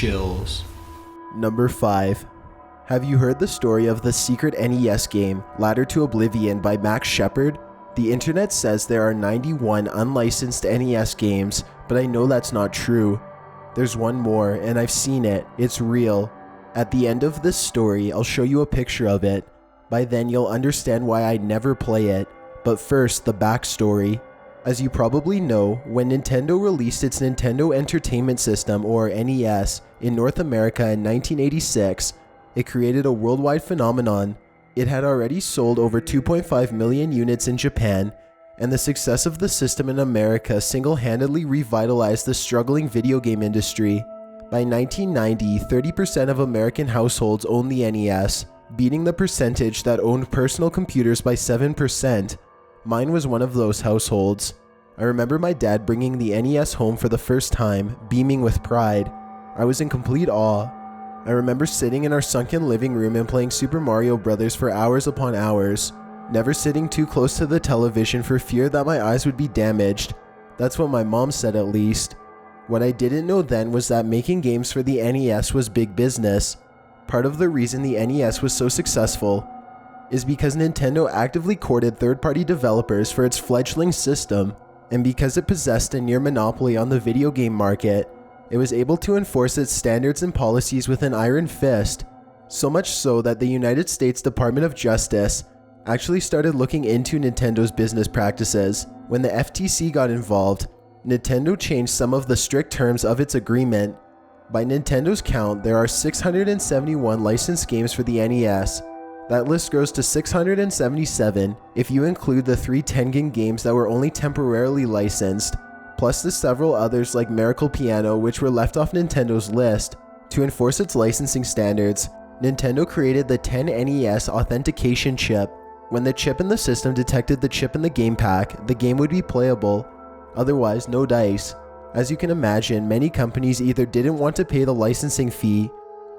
chills. Number 5. Have you heard the story of the secret NES game, Ladder to Oblivion by Shephard? The internet says there are 91 unlicensed NES games, but I know that's not true. There's one more, and I've seen it. It's real. At the end of this story, I'll show you a picture of it. By then, you'll understand why I never play it. But first, the backstory. As you probably know, when Nintendo released its Nintendo Entertainment System, or NES, in North America in 1986, it created a worldwide phenomenon. It had already sold over 2.5 million units in Japan, and the success of the system in America single-handedly revitalized the struggling video game industry. By 1990, 30% of American households owned the NES, beating the percentage that owned personal computers by 7%. Mine was one of those households. I remember my dad bringing the NES home for the first time, beaming with pride. I was in complete awe. I remember sitting in our sunken living room and playing Super Mario Bros. For hours upon hours, never sitting too close to the television for fear that my eyes would be damaged. That's what my mom said, at least. What I didn't know then was that making games for the NES was big business. Part of the reason the NES was so successful is because Nintendo actively courted third-party developers for its fledgling system, and because it possessed a near monopoly on the video game market, it was able to enforce its standards and policies with an iron fist, so much so that the United States Department of Justice actually started looking into Nintendo's business practices. When the FTC got involved, Nintendo changed some of the strict terms of its agreement. By Nintendo's count, there are 671 licensed games for the NES. That list grows to 677 if you include the 3 Tengen games that were only temporarily licensed, plus the several others like Miracle Piano which were left off Nintendo's list. To enforce its licensing standards, Nintendo created the 10NES authentication chip. When the chip in the system detected the chip in the game pack, the game would be playable. Otherwise, no dice. As you can imagine, many companies either didn't want to pay the licensing fee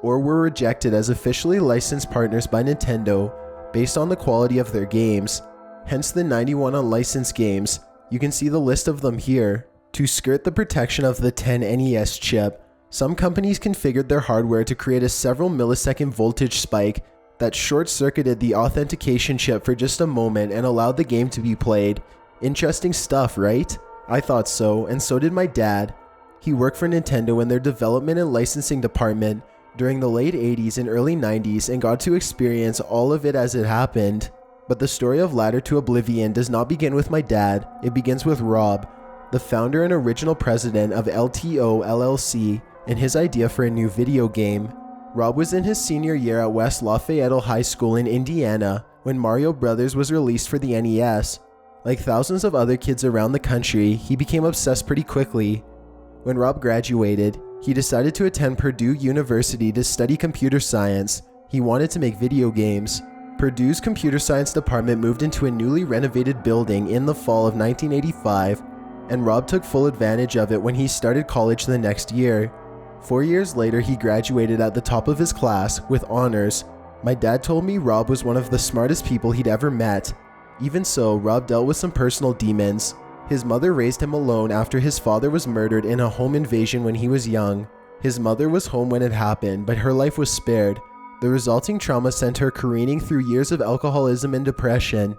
or were rejected as officially licensed partners by Nintendo based on the quality of their games. Hence the 91 unlicensed games. You can see the list of them here. To skirt the protection of the 10NES chip, some companies configured their hardware to create a several millisecond voltage spike that short-circuited the authentication chip for just a moment and allowed the game to be played. Interesting stuff, right? I thought so, and so did my dad. He worked for Nintendo in their development and licensing department during the late 80s and early 90s and got to experience all of it as it happened. But the story of Ladder to Oblivion does not begin with my dad, it begins with Rob, the founder and original president of LTO LLC, and his idea for a new video game. Rob was in his senior year at West Lafayette High School in Indiana when Mario Bros. Was released for the NES. Like thousands of other kids around the country, he became obsessed pretty quickly. When Rob graduated, he decided to attend Purdue University to study computer science. He wanted to make video games. Purdue's computer science department moved into a newly renovated building in the fall of 1985, and Rob took full advantage of it when he started college the next year. 4 years later, he graduated at the top of his class with honors. My dad told me Rob was one of the smartest people he'd ever met. Even so, Rob dealt with some personal demons. His mother raised him alone after his father was murdered in a home invasion when he was young. His mother was home when it happened, but her life was spared. The resulting trauma sent her careening through years of alcoholism and depression.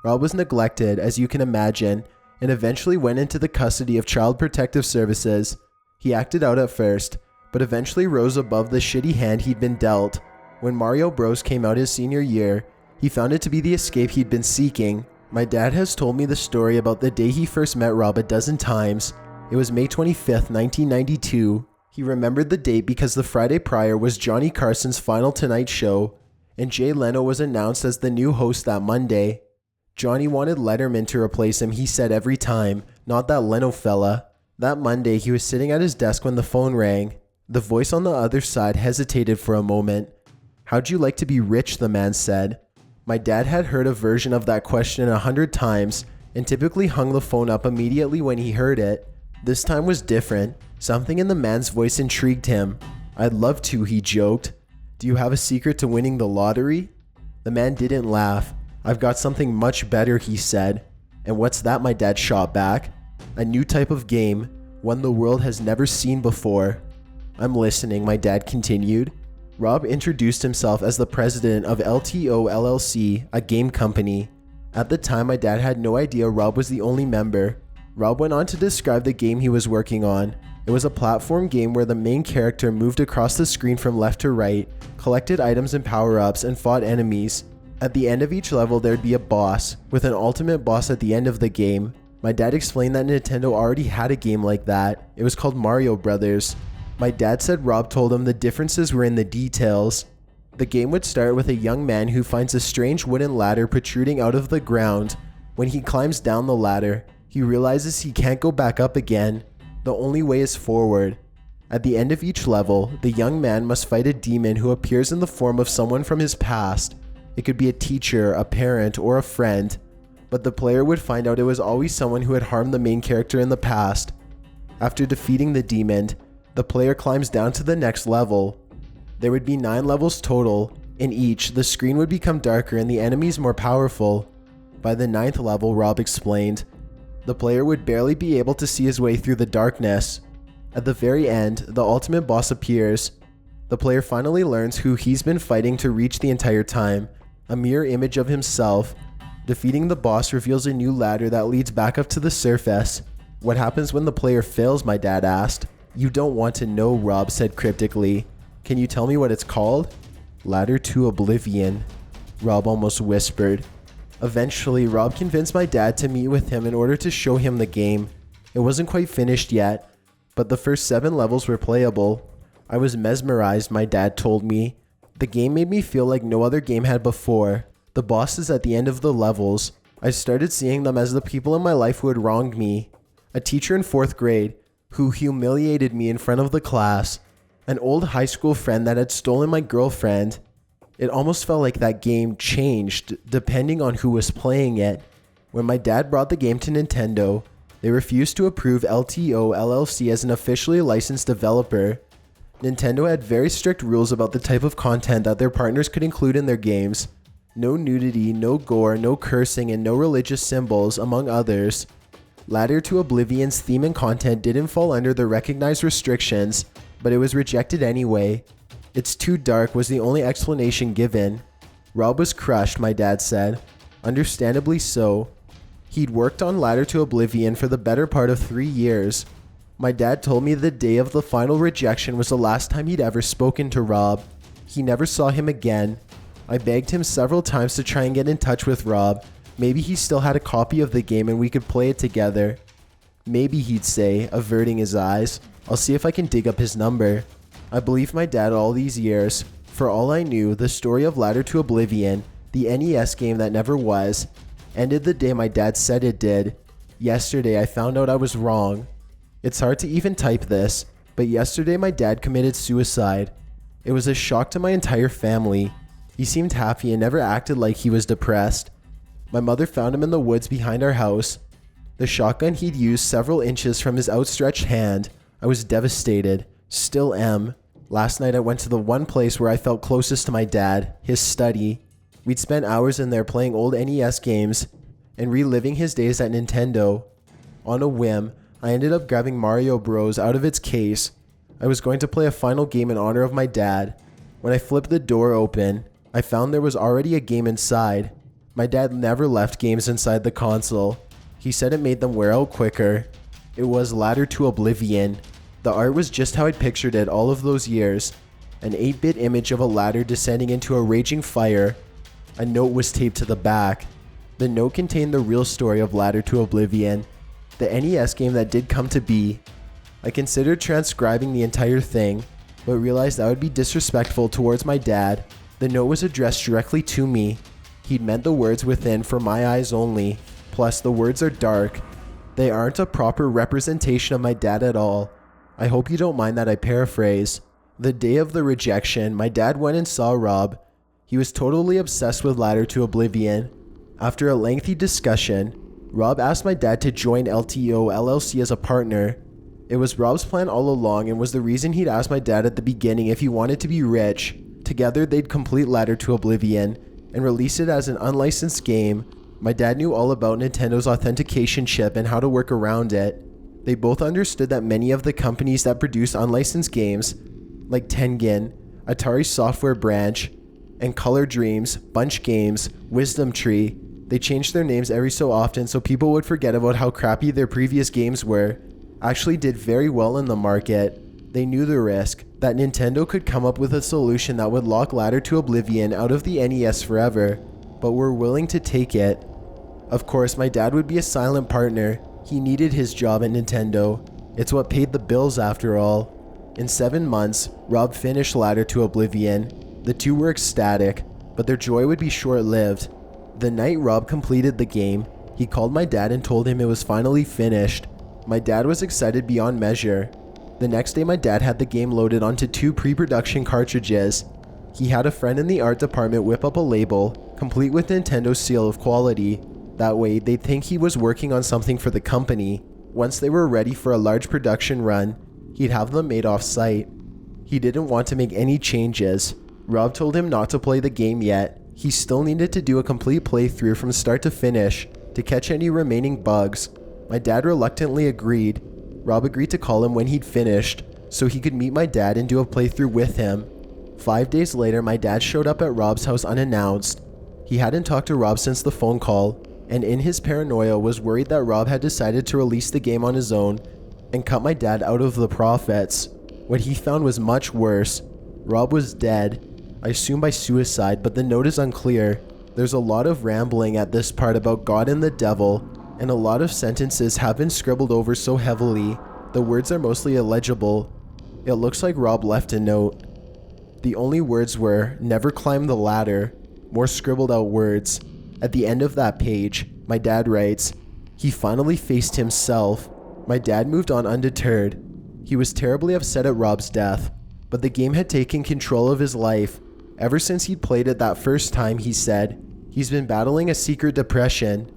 Rob was neglected, as you can imagine, and eventually went into the custody of Child Protective Services. He acted out at first, but eventually rose above the shitty hand he'd been dealt. When Mario Bros. Came out his senior year, he found it to be the escape he'd been seeking. My dad has told me the story about the day he first met Rob a dozen times. It was May 25th, 1992. He remembered the date because the Friday prior was Johnny Carson's final Tonight Show, and Jay Leno was announced as the new host that Monday. Johnny wanted Letterman to replace him, he said every time, not that Leno fella. That Monday, he was sitting at his desk when the phone rang. The voice on the other side hesitated for a moment. "How'd you like to be rich?" the man said. My dad had heard a version of that question 100 times and typically hung the phone up immediately when he heard it. This time was different. Something in the man's voice intrigued him. "I'd love to," he joked. "Do you have a secret to winning the lottery?" The man didn't laugh. "I've got something much better," he said. "And what's that?" my dad shot back. "A new type of game, one the world has never seen before." I'm listening, my dad continued. Rob introduced himself as the president of LTO LLC, a game company. At the time, my dad had no idea Rob was the only member. Rob went on to describe the game he was working on. It was a platform game where the main character moved across the screen from left to right, collected items and power-ups, and fought enemies. At the end of each level, there'd be a boss, with an ultimate boss at the end of the game. My dad explained that Nintendo already had a game like that. It was called Mario Brothers. My dad said Rob told him the differences were in the details. The game would start with a young man who finds a strange wooden ladder protruding out of the ground. When he climbs down the ladder, he realizes he can't go back up again. The only way is forward. At the end of each level, the young man must fight a demon who appears in the form of someone from his past. It could be a teacher, a parent, or a friend, but the player would find out it was always someone who had harmed the main character in the past. After defeating the demon, the player climbs down to the next level. There would be 9 levels total. In each, the screen would become darker and the enemies more powerful. By the 9th level, Rob explained, the player would barely be able to see his way through the darkness. At the very end, the ultimate boss appears. The player finally learns who he's been fighting to reach the entire time, a mirror image of himself. Defeating the boss reveals a new ladder that leads back up to the surface. What happens when the player fails, my dad asked. You don't want to know, Rob said cryptically. Can you tell me what it's called? Ladder to Oblivion, Rob almost whispered. Eventually, Rob convinced my dad to meet with him in order to show him the game. It wasn't quite finished yet, but the first 7 levels were playable. I was mesmerized, my dad told me. The game made me feel like no other game had before. The bosses at the end of the levels, I started seeing them as the people in my life who had wronged me. A teacher in 4th grade, who humiliated me in front of the class, an old high school friend that had stolen my girlfriend. It almost felt like that game changed depending on who was playing it. When my dad brought the game to Nintendo, they refused to approve LTO LLC as an officially licensed developer. Nintendo had very strict rules about the type of content that their partners could include in their games. No nudity, no gore, no cursing, and no religious symbols, among others. Ladder to Oblivion's theme and content didn't fall under the recognized restrictions, but it was rejected anyway. It's too dark was the only explanation given. Rob was crushed, my dad said. Understandably so. He'd worked on Ladder to Oblivion for the better part of 3 years. My dad told me the day of the final rejection was the last time he'd ever spoken to Rob. He never saw him again. I begged him several times to try and get in touch with Rob. Maybe he still had a copy of the game and we could play it together. Maybe, he'd say, averting his eyes. I'll see if I can dig up his number. I believed my dad all these years. For all I knew, the story of Ladder to Oblivion, the NES game that never was, ended the day my dad said it did. Yesterday, I found out I was wrong. It's hard to even type this, but yesterday my dad committed suicide. It was a shock to my entire family. He seemed happy and never acted like he was depressed. My mother found him in the woods behind our house. The shotgun he'd used several inches from his outstretched hand. I was devastated. Still am. Last night I went to the one place where I felt closest to my dad, his study. We'd spent hours in there playing old NES games and reliving his days at Nintendo. On a whim, I ended up grabbing Mario Bros. Out of its case. I was going to play a final game in honor of my dad. When I flipped the door open, I found there was already a game inside. My dad never left games inside the console. He said it made them wear out quicker. It was Ladder to Oblivion. The art was just how I'd pictured it all of those years. An 8-bit image of a ladder descending into a raging fire. A note was taped to the back. The note contained the real story of Ladder to Oblivion, the NES game that did come to be. I considered transcribing the entire thing, but realized that would be disrespectful towards my dad. The note was addressed directly to me. He'd meant the words within for my eyes only. Plus, the words are dark. They aren't a proper representation of my dad at all. I hope you don't mind that I paraphrase. The day of the rejection, my dad went and saw Rob. He was totally obsessed with Ladder to Oblivion. After a lengthy discussion, Rob asked my dad to join LTO LLC as a partner. It was Rob's plan all along and was the reason he'd asked my dad at the beginning if he wanted to be rich. Together, they'd complete Ladder to Oblivion and release it as an unlicensed game. My dad knew all about Nintendo's authentication chip and how to work around it. They both understood that many of the companies that produce unlicensed games, like Tengen, Atari Software Branch, and Color Dreams, Bunch Games, Wisdom Tree, they changed their names every so often so people would forget about how crappy their previous games were, actually did very well in the market. They knew the risk, that Nintendo could come up with a solution that would lock Ladder to Oblivion out of the NES forever, but were willing to take it. Of course, my dad would be a silent partner. He needed his job at Nintendo. It's what paid the bills after all. In 7 months, Rob finished Ladder to Oblivion. The two were ecstatic, but their joy would be short-lived. The night Rob completed the game, he called my dad and told him it was finally finished. My dad was excited beyond measure. The next day my dad had the game loaded onto 2 pre-production cartridges. He had a friend in the art department whip up a label, complete with Nintendo's seal of quality. That way, they'd think he was working on something for the company. Once they were ready for a large production run, he'd have them made off-site. He didn't want to make any changes. Rob told him not to play the game yet. He still needed to do a complete playthrough from start to finish to catch any remaining bugs. My dad reluctantly agreed. Rob agreed to call him when he'd finished, so he could meet my dad and do a playthrough with him. 5 days later, my dad showed up at Rob's house unannounced. He hadn't talked to Rob since the phone call, and in his paranoia was worried that Rob had decided to release the game on his own and cut my dad out of the profits. What he found was much worse. Rob was dead. I assume by suicide, but the note is unclear. There's a lot of rambling at this part about God and the devil, and a lot of sentences have been scribbled over so heavily, the words are mostly illegible. It looks like Rob left a note. The only words were, "Never climb the ladder," more scribbled out words. At the end of that page, my dad writes, "He finally faced himself." My dad moved on undeterred. He was terribly upset at Rob's death, but the game had taken control of his life. Ever since he'd played it that first time, he said, he's been battling a secret depression.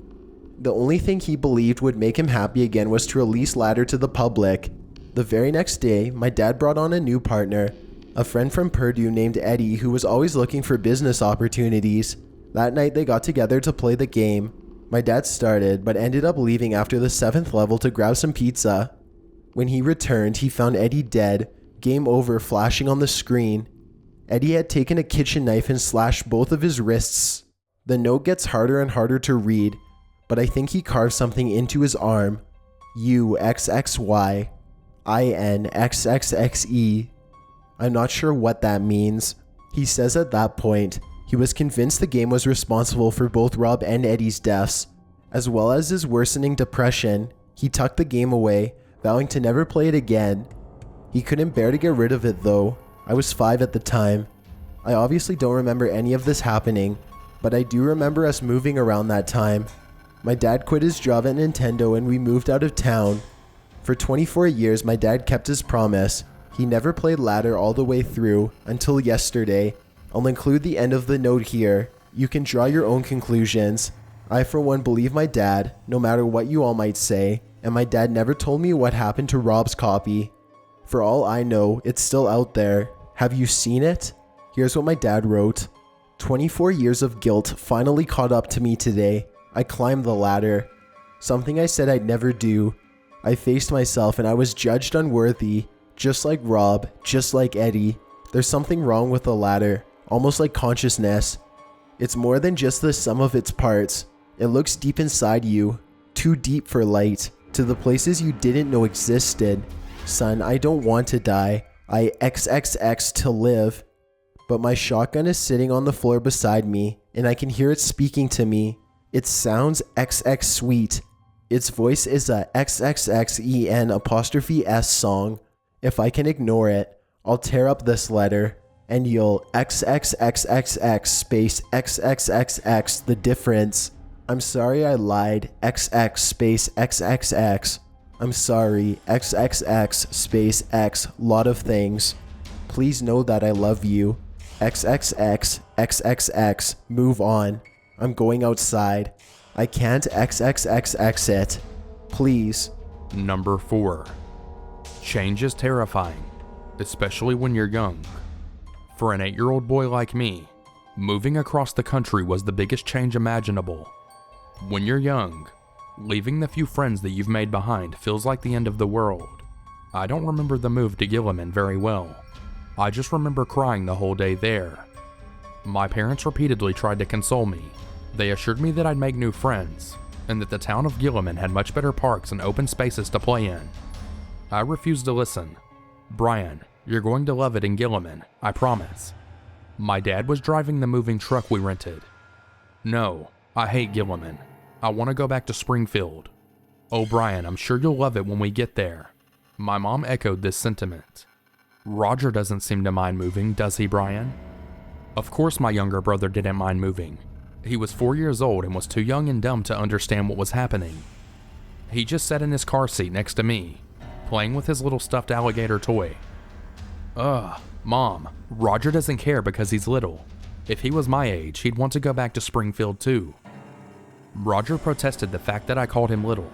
The only thing he believed would make him happy again was to release Ladder to the public. The very next day, my dad brought on a new partner, a friend from Purdue named Eddie who was always looking for business opportunities. That night they got together to play the game. My dad started, but ended up leaving after the 7th level to grab some pizza. When he returned, he found Eddie dead, "Game over" flashing on the screen. Eddie had taken a kitchen knife and slashed both of his wrists. The note gets harder and harder to read, but I think he carved something into his arm. UXXY INXXXE. I'm not sure what that means. He says at that point, he was convinced the game was responsible for both Rob and Eddie's deaths, as well as his worsening depression. He tucked the game away, vowing to never play it again. He couldn't bear to get rid of it though. I was 5 at the time. I obviously don't remember any of this happening, but I do remember us moving around that time. My dad quit his job at Nintendo and we moved out of town. For 24 years, my dad kept his promise. He never played Ladder all the way through until yesterday. I'll include the end of the note here. You can draw your own conclusions. I for one believe my dad, no matter what you all might say, and my dad never told me what happened to Rob's copy. For all I know, it's still out there. Have you seen it? Here's what my dad wrote. 24 years of guilt finally caught up to me today. I climbed the ladder. Something I said I'd never do. I faced myself and I was judged unworthy. Just like Rob, just like Eddie. There's something wrong with the ladder, almost like consciousness. It's more than just the sum of its parts. It looks deep inside you, too deep for light, to the places you didn't know existed. Son, I don't want to die. I XXX to live. But my shotgun is sitting on the floor beside me, and I can hear it speaking to me. It sounds XX sweet. Its voice is a XXXEN''S song. If I can ignore it, I'll tear up this letter, and you'll XXXXX space XXXX the difference. I'm sorry I lied. XX space XXX. I'm sorry. XXX space X lot of things. Please know that I love you. XXX XXX move on. I'm going outside. I can't XXXX it. Please. Number 4. Change is terrifying, especially when you're young. For an 8-year-old boy like me, moving across the country was the biggest change imaginable. When you're young, Leaving the few friends that you've made behind feels like the end of the world. I don't remember the move to Gilliman very well. I just remember crying the whole day there. My parents repeatedly tried to console me. They assured me that I'd make new friends, and that the town of Gilliman had much better parks and open spaces to play in. I refused to listen. Brian, you're going to love it in Gilliman, I promise. My dad was driving the moving truck we rented. No, I hate Gilliman. I want to go back to Springfield. Oh, Brian, I'm sure you'll love it when we get there. My mom echoed this sentiment. Roger doesn't seem to mind moving, does he, Brian? Of course my younger brother didn't mind moving. He was 4 years old and was too young and dumb to understand what was happening. He just sat in his car seat next to me, playing with his little stuffed alligator toy. Ugh, Mom, Roger doesn't care because he's little. If he was my age, he'd want to go back to Springfield too. Roger protested the fact that I called him little,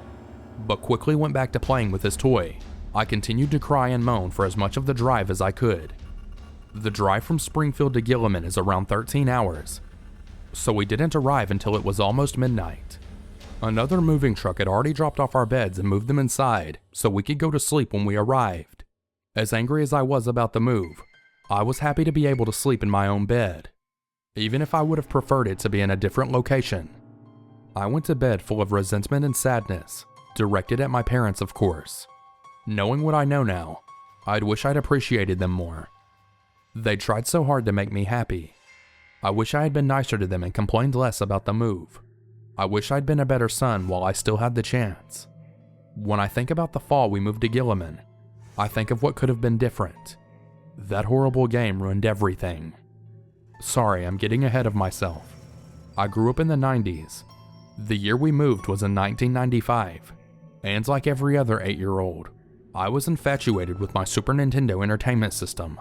but quickly went back to playing with his toy. I continued to cry and moan for as much of the drive as I could. The drive from Springfield to Gilliman is around 13 hours, so we didn't arrive until it was almost midnight. Another moving truck had already dropped off our beds and moved them inside so we could go to sleep when we arrived. As angry as I was about the move, I was happy to be able to sleep in my own bed, even if I would have preferred it to be in a different location. I went to bed full of resentment and sadness, directed at my parents, of course. Knowing what I know now, I'd wish I'd appreciated them more. They tried so hard to make me happy. I wish I had been nicer to them and complained less about the move. I wish I'd been a better son while I still had the chance. When I think about the fall we moved to Gilliman, I think of what could have been different. That horrible game ruined everything. Sorry, I'm getting ahead of myself. I grew up in the 90s. The year we moved was in 1995, and like every other 8-year-old, I was infatuated with my Super Nintendo Entertainment System,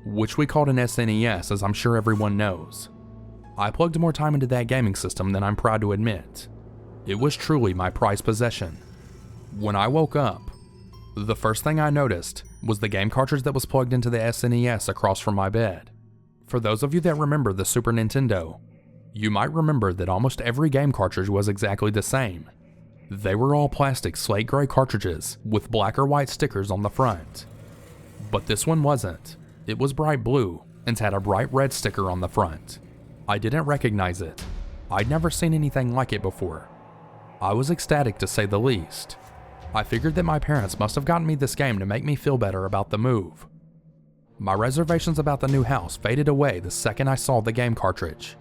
which we called an SNES, as I'm sure everyone knows. I plugged more time into that gaming system than I'm proud to admit. It was truly my prized possession. When I woke up, the first thing I noticed was the game cartridge that was plugged into the SNES across from my bed. For those of you that remember the Super Nintendo, you might remember that almost every game cartridge was exactly the same. They were all plastic slate gray cartridges with black or white stickers on the front. But this one wasn't. It was bright blue and had a bright red sticker on the front. I didn't recognize it. I'd never seen anything like it before. I was ecstatic to say the least. I figured that my parents must have gotten me this game to make me feel better about the move. My reservations about the new house faded away the second I saw the game cartridge.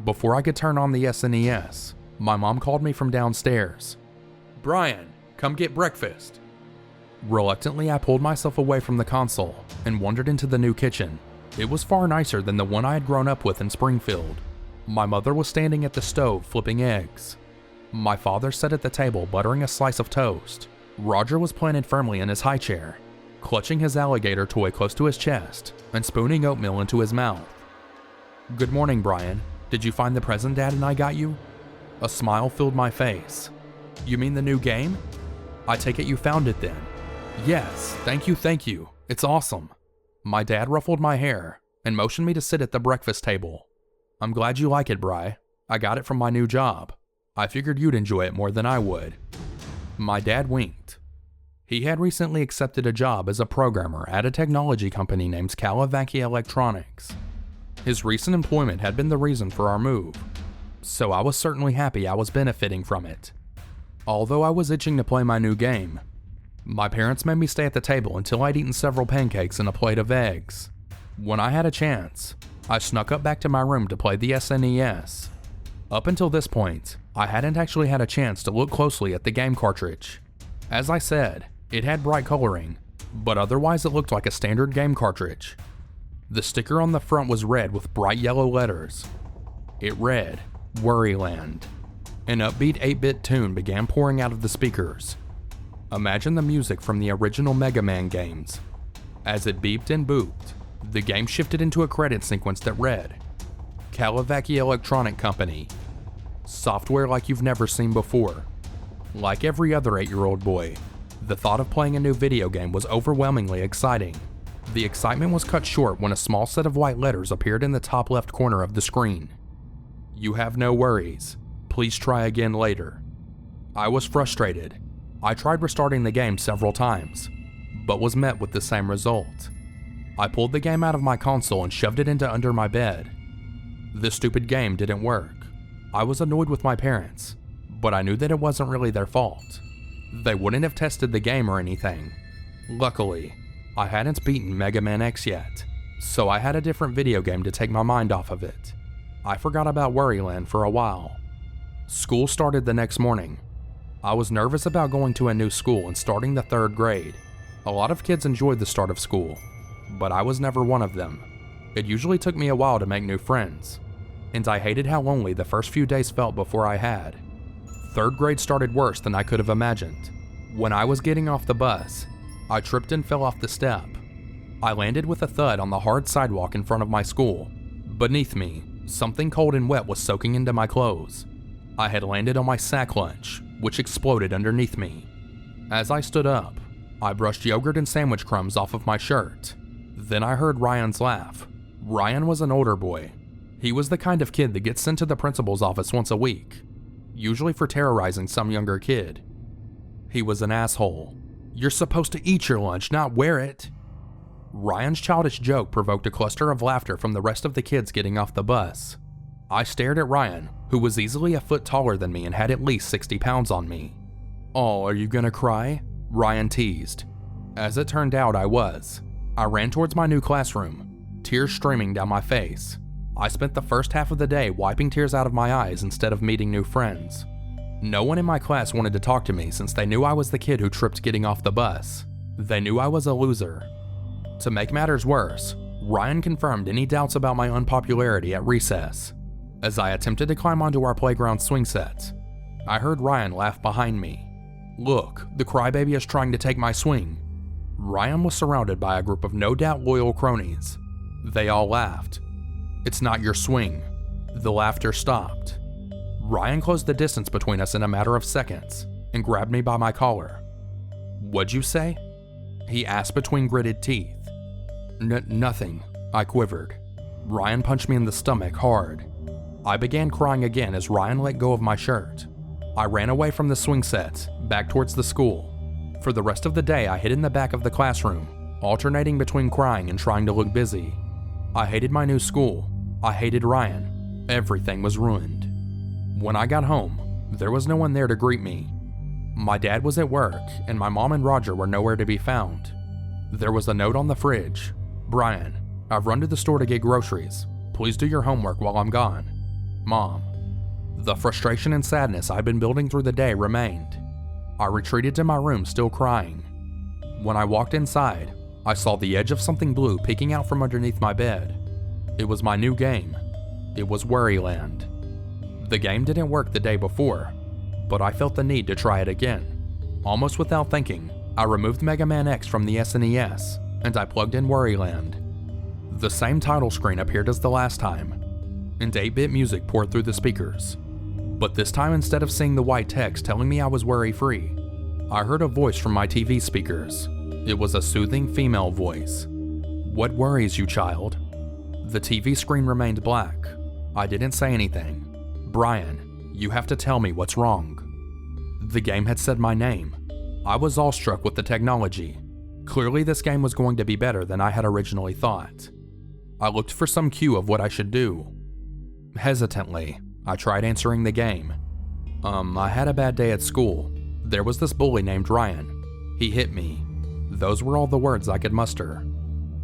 Before I could turn on the SNES, my mom called me from downstairs. Brian, come get breakfast. Reluctantly, I pulled myself away from the console and wandered into the new kitchen. It was far nicer than the one I had grown up with in Springfield. My mother was standing at the stove flipping eggs. My father sat at the table buttering a slice of toast. Roger was planted firmly in his high chair, clutching his alligator toy close to his chest and spooning oatmeal into his mouth. Good morning, Brian. Did you find the present Dad and I got you? A smile filled my face. You mean the new game? I take it you found it then. Yes, thank you. It's awesome. My dad ruffled my hair and motioned me to sit at the breakfast table. I'm glad you like it, Bri. I got it from my new job. I figured you'd enjoy it more than I would. My dad winked. He had recently accepted a job as a programmer at a technology company named Kalavaki Electronics. His recent employment had been the reason for our move, so I was certainly happy I was benefiting from it. Although I was itching to play my new game, my parents made me stay at the table until I'd eaten several pancakes and a plate of eggs. When I had a chance, I snuck up back to my room to play the SNES. Up until this point, I hadn't actually had a chance to look closely at the game cartridge. As I said, it had bright coloring, but otherwise it looked like a standard game cartridge. The sticker on the front was red with bright yellow letters. It read, Worryland. An upbeat 8-bit tune began pouring out of the speakers. Imagine the music from the original Mega Man games. As it beeped and booped, the game shifted into a credit sequence that read, Kalavaki Electronic Company. Software like you've never seen before. Like every other 8-year-old boy, the thought of playing a new video game was overwhelmingly exciting. The excitement was cut short when a small set of white letters appeared in the top left corner of the screen. You have no worries. Please try again later. I was frustrated. I tried restarting the game several times, but was met with the same result. I pulled the game out of my console and shoved it into under my bed. This stupid game didn't work. I was annoyed with my parents, but I knew that it wasn't really their fault. They wouldn't have tested the game or anything. Luckily, I hadn't beaten Mega Man X yet, so I had a different video game to take my mind off of it. I forgot about Worryland for a while. School started the next morning. I was nervous about going to a new school and starting the 3rd grade. A lot of kids enjoyed the start of school, but I was never one of them. It usually took me a while to make new friends, and I hated how lonely the first few days felt before I had. 3rd grade started worse than I could have imagined. When I was getting off the bus, I tripped and fell off the step. I landed with a thud on the hard sidewalk in front of my school. Beneath me, something cold and wet was soaking into my clothes. I had landed on my sack lunch, which exploded underneath me. As I stood up, I brushed yogurt and sandwich crumbs off of my shirt. Then I heard Ryan's laugh. Ryan was an older boy. He was the kind of kid that gets sent to the principal's office once a week, usually for terrorizing some younger kid. He was an asshole. You're supposed to eat your lunch, not wear it. Ryan's childish joke provoked a cluster of laughter from the rest of the kids getting off the bus. I stared at Ryan, who was easily a foot taller than me and had at least 60 pounds on me. "Oh, are you gonna cry?" Ryan teased. As it turned out, I was. I ran towards my new classroom, tears streaming down my face. I spent the first half of the day wiping tears out of my eyes instead of meeting new friends. No one in my class wanted to talk to me since they knew I was the kid who tripped getting off the bus. They knew I was a loser. To make matters worse, Ryan confirmed any doubts about my unpopularity at recess. As I attempted to climb onto our playground swing set, I heard Ryan laugh behind me. "Look, the crybaby is trying to take my swing." Ryan was surrounded by a group of no doubt loyal cronies. They all laughed. "It's not your swing." The laughter stopped. Ryan closed the distance between us in a matter of seconds and grabbed me by my collar. "What'd you say?" he asked between gritted teeth. Nothing, I quivered. Ryan punched me in the stomach hard. I began crying again as Ryan let go of my shirt. I ran away from the swing set, back towards the school. For the rest of the day, I hid in the back of the classroom, alternating between crying and trying to look busy. I hated my new school. I hated Ryan. Everything was ruined. When I got home, there was no one there to greet me. My dad was at work, and my mom and Roger were nowhere to be found. There was a note on the fridge. "Brian, I've run to the store to get groceries. Please do your homework while I'm gone. Mom." The frustration and sadness I'd been building through the day remained. I retreated to my room still crying. When I walked inside, I saw the edge of something blue peeking out from underneath my bed. It was my new game. It was Worryland. The game didn't work the day before, but I felt the need to try it again. Almost without thinking, I removed Mega Man X from the SNES, and I plugged in Worryland. The same title screen appeared as the last time, and 8-bit music poured through the speakers. But this time, instead of seeing the white text telling me I was worry-free, I heard a voice from my TV speakers. It was a soothing female voice. "What worries you, child?" The TV screen remained black. I didn't say anything. "Brian, you have to tell me what's wrong." The game had said my name. I was awestruck with the technology. Clearly this game was going to be better than I had originally thought. I looked for some cue of what I should do. Hesitantly, I tried answering the game. I had a bad day at school. There was this bully named Ryan. He hit me." Those were all the words I could muster.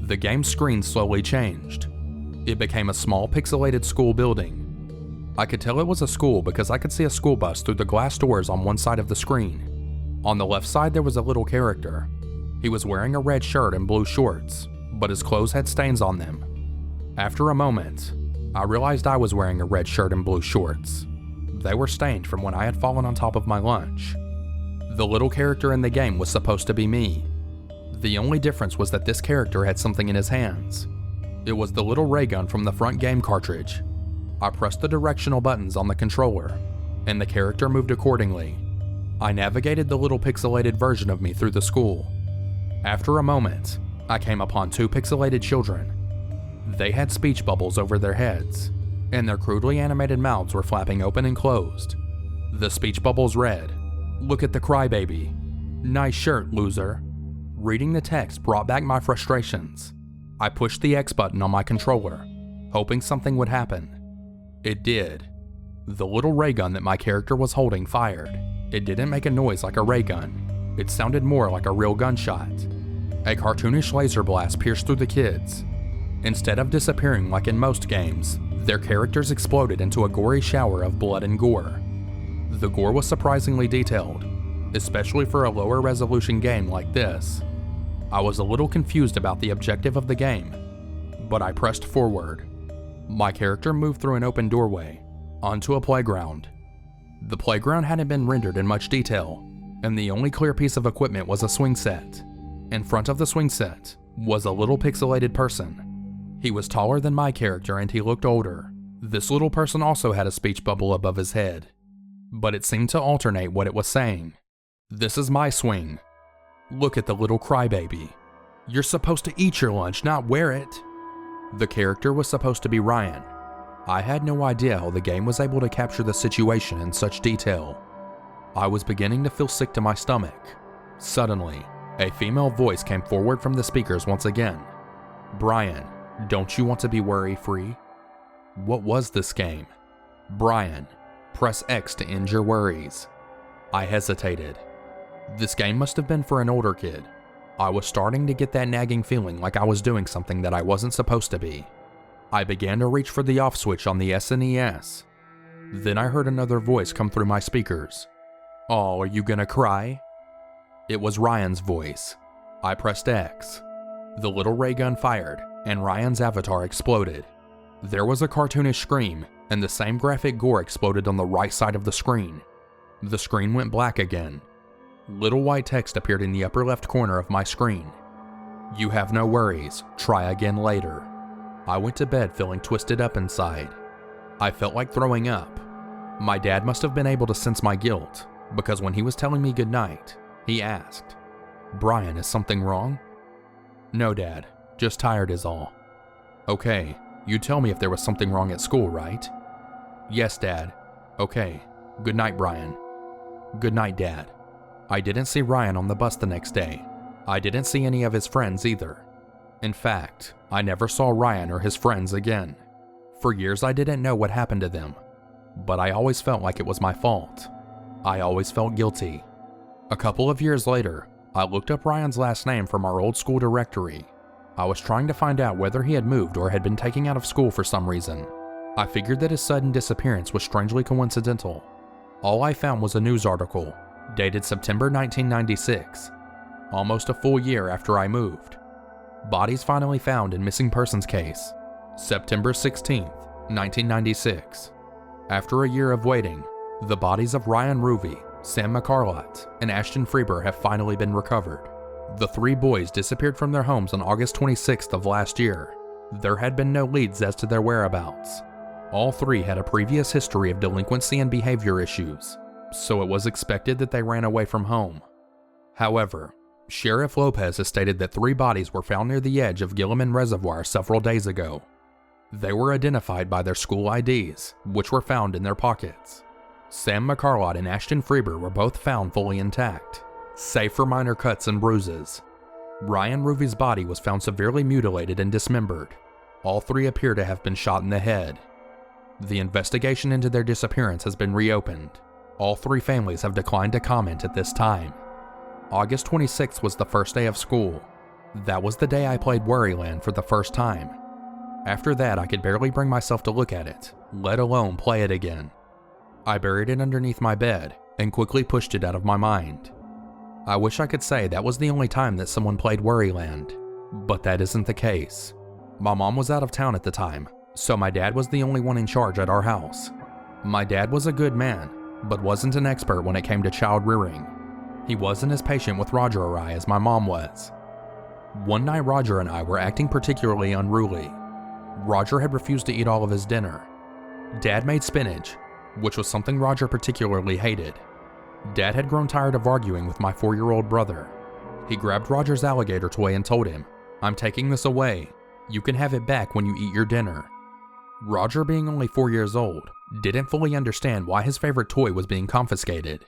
The game's screen slowly changed. It became a small pixelated school building. I could tell it was a school because I could see a school bus through the glass doors on one side of the screen. On the left side there was a little character. He was wearing a red shirt and blue shorts, but his clothes had stains on them. After a moment, I realized I was wearing a red shirt and blue shorts. They were stained from when I had fallen on top of my lunch. The little character in the game was supposed to be me. The only difference was that this character had something in his hands. It was the little ray gun from the front game cartridge. I pressed the directional buttons on the controller, and the character moved accordingly. I navigated the little pixelated version of me through the school. After a moment, I came upon 2 pixelated children. They had speech bubbles over their heads, and their crudely animated mouths were flapping open and closed. The speech bubbles read, Look at the crybaby. Nice shirt, loser. Reading the text brought back my frustrations. I pushed the X button on my controller, hoping something would happen. It did. The little ray gun that my character was holding fired. It didn't make a noise like a ray gun. It sounded more like a real gunshot. A cartoonish laser blast pierced through the kids. Instead of disappearing like in most games, their characters exploded into a gory shower of blood and gore. The gore was surprisingly detailed, especially for a lower resolution game like this. I was a little confused about the objective of the game, but I pressed forward. My character moved through an open doorway, onto a playground. The playground hadn't been rendered in much detail, and the only clear piece of equipment was a swing set. In front of the swing set was a little pixelated person. He was taller than my character and he looked older. This little person also had a speech bubble above his head, but it seemed to alternate what it was saying. This is my swing. Look at the little crybaby. You're supposed to eat your lunch, not wear it. The character was supposed to be Ryan. I had no idea how the game was able to capture the situation in such detail. I was beginning to feel sick to my stomach. Suddenly, a female voice came forward from the speakers once again. Brian, don't you want to be worry-free? What was this game? Brian, press X to end your worries. I hesitated. This game must have been for an older kid. I was starting to get that nagging feeling like I was doing something that I wasn't supposed to be. I began to reach for the off switch on the SNES. Then I heard another voice come through my speakers. Oh, are you gonna cry? It was Ryan's voice. I pressed X. The little ray gun fired, and Ryan's avatar exploded. There was a cartoonish scream, and the same graphic gore exploded on the right side of the screen. The screen went black again. Little white text appeared in the upper left corner of my screen. You have no worries, try again later. I went to bed feeling twisted up inside. I felt like throwing up. My dad must have been able to sense my guilt, because when he was telling me goodnight, he asked, Brian, is something wrong? No, Dad, just tired is all. Okay, you'd tell me if there was something wrong at school, right? Yes, Dad. Okay, good night, Brian. Good night, Dad. I didn't see Ryan on the bus the next day. I didn't see any of his friends either. In fact, I never saw Ryan or his friends again. For years I didn't know what happened to them, but I always felt like it was my fault. I always felt guilty. A couple of years later, I looked up Ryan's last name from our old school directory. I was trying to find out whether he had moved or had been taken out of school for some reason. I figured that his sudden disappearance was strangely coincidental. All I found was a news article, dated September 1996, almost a full year after I moved. Bodies finally found in missing persons case, September 16th, 1996. After a year of waiting, the bodies of Ryan Ruby, Sam McCarlott, and Ashton Freeber have finally been recovered. The three boys disappeared from their homes on August 26th of last year. There had been no leads as to their whereabouts. All three had a previous history of delinquency and behavior issues, so it was expected that they ran away from home. However, Sheriff Lopez has stated that three bodies were found near the edge of Gilliman Reservoir several days ago. They were identified by their school IDs, which were found in their pockets. Sam McCarlott and Ashton Freeber were both found fully intact, save for minor cuts and bruises. Ryan Ruvy's body was found severely mutilated and dismembered. All three appear to have been shot in the head. The investigation into their disappearance has been reopened. All three families have declined to comment at this time. August 26th was the first day of school. That was the day I played Worryland for the first time. After that, I could barely bring myself to look at it, let alone play it again. I buried it underneath my bed and quickly pushed it out of my mind. I wish I could say that was the only time that someone played Worryland, but that isn't the case. My mom was out of town at the time, so my dad was the only one in charge at our house. My dad was a good man, but wasn't an expert when it came to child rearing. He wasn't as patient with Roger or I as my mom was. One night Roger and I were acting particularly unruly. Roger had refused to eat all of his dinner. Dad made spinach, which was something Roger particularly hated. Dad had grown tired of arguing with my 4-year-old brother. He grabbed Roger's alligator toy and told him, "I'm taking this away. You can have it back when you eat your dinner." Roger, being only 4 years old, didn't fully understand why his favorite toy was being confiscated.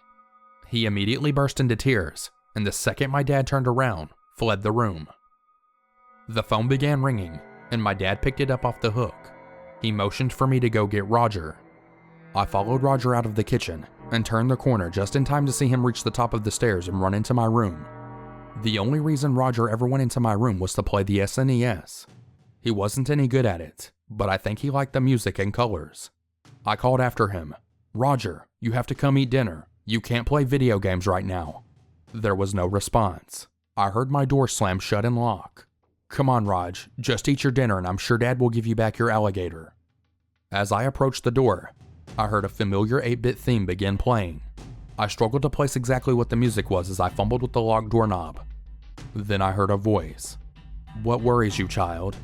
He immediately burst into tears, and the second my dad turned around, fled the room. The phone began ringing, and my dad picked it up off the hook. He motioned for me to go get Roger. I followed Roger out of the kitchen and turned the corner just in time to see him reach the top of the stairs and run into my room. The only reason Roger ever went into my room was to play the SNES. He wasn't any good at it, but I think he liked the music and colors. I called after him, "Roger, you have to come eat dinner. You can't play video games right now." There was no response. I heard my door slam shut and lock. "Come on, Raj, just eat your dinner and I'm sure Dad will give you back your alligator." As I approached the door, I heard a familiar 8-bit theme begin playing. I struggled to place exactly what the music was as I fumbled with the locked doorknob. Then I heard a voice. "What worries you, child?"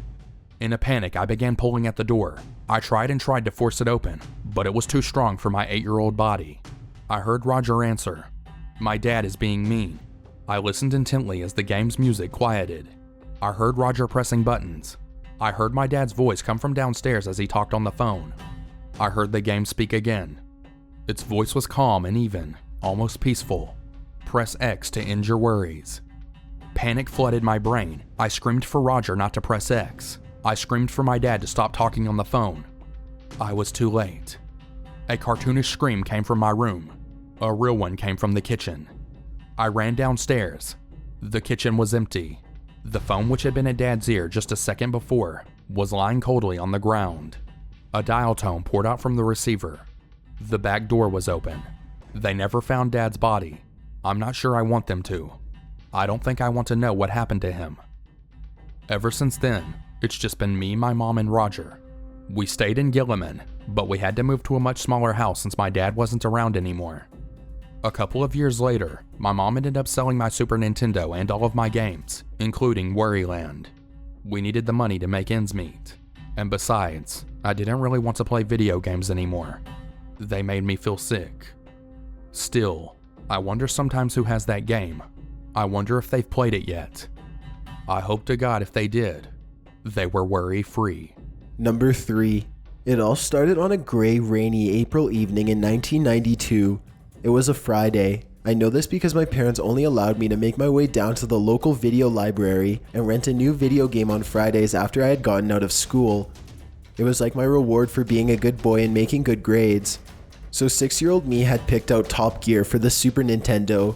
In a panic, I began pulling at the door. I tried to force it open, but it was too strong for my 8-year-old body. I heard Roger answer, "My dad is being mean." I listened intently as the game's music quieted. I heard Roger pressing buttons. I heard my dad's voice come from downstairs as he talked on the phone. I heard the game speak again. Its voice was calm and even, almost peaceful. "Press X to end your worries." Panic flooded my brain. I screamed for Roger not to press X. I screamed for my dad to stop talking on the phone. I was too late. A cartoonish scream came from my room. A real one came from the kitchen. I ran downstairs. The kitchen was empty. The phone, which had been at Dad's ear just a second before, was lying coldly on the ground. A dial tone poured out from the receiver. The back door was open. They never found Dad's body. I'm not sure I want them to. I don't think I want to know what happened to him. Ever since then, it's just been me, my mom, and Roger. We stayed in Gilliman, but we had to move to a much smaller house since my dad wasn't around anymore. A couple of years later, my mom ended up selling my Super Nintendo and all of my games, including Worryland. We needed the money to make ends meet. And besides, I didn't really want to play video games anymore. They made me feel sick. Still, I wonder sometimes who has that game. I wonder if they've played it yet. I hope to God if they did, they were worry-free. Number 3. It all started on a gray, rainy April evening in 1992. It was a Friday. I know this because my parents only allowed me to make my way down to the local video library and rent a new video game on Fridays after I had gotten out of school. It was like my reward for being a good boy and making good grades. So 6-year-old me had picked out Top Gear for the Super Nintendo.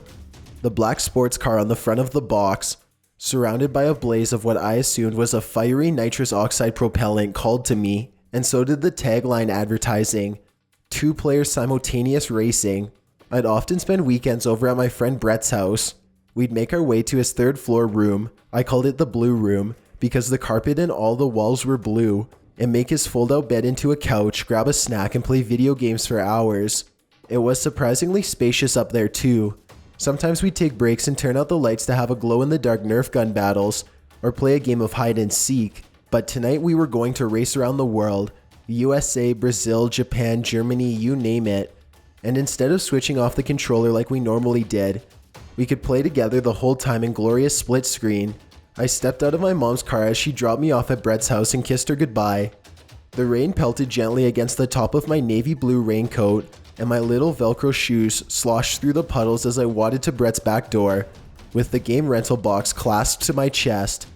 The black sports car on the front of the box, surrounded by a blaze of what I assumed was a fiery nitrous oxide propellant, called to me, and so did the tagline advertising, 2-player simultaneous racing. I'd often spend weekends over at my friend Brett's house. We'd make our way to his 3rd floor room. I called it the blue room because the carpet and all the walls were blue, and make his fold-out bed into a couch, grab a snack, and play video games for hours. It was surprisingly spacious up there too. Sometimes we'd take breaks and turn out the lights to have a glow-in-the-dark Nerf gun battles, or play a game of hide and seek. But tonight we were going to race around the world, USA, Brazil, Japan, Germany, you name it. And instead of switching off the controller like we normally did, we could play together the whole time in glorious split screen. I stepped out of my mom's car as she dropped me off at Brett's house and kissed her goodbye. The rain pelted gently against the top of my navy blue raincoat, and my little Velcro shoes sloshed through the puddles as I waded to Brett's back door, with the game rental box clasped to my chest.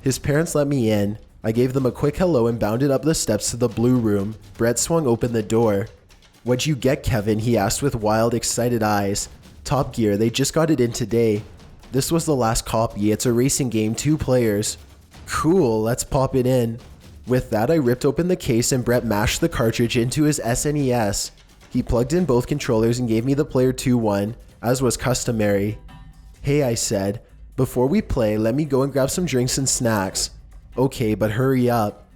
His parents let me in. I gave them a quick hello and bounded up the steps to the blue room. Brett swung open the door. "What'd you get, Kevin?" he asked with wild, excited eyes. "Top Gear, they just got it in today. This was the last copy. It's a racing game, 2 players. Cool, let's pop it in." With that, I ripped open the case and Brett mashed the cartridge into his SNES. He plugged in both controllers and gave me the Player 2 one, as was customary. "Hey," I said, "before we play, let me go and grab some drinks and snacks." "Okay, but hurry up."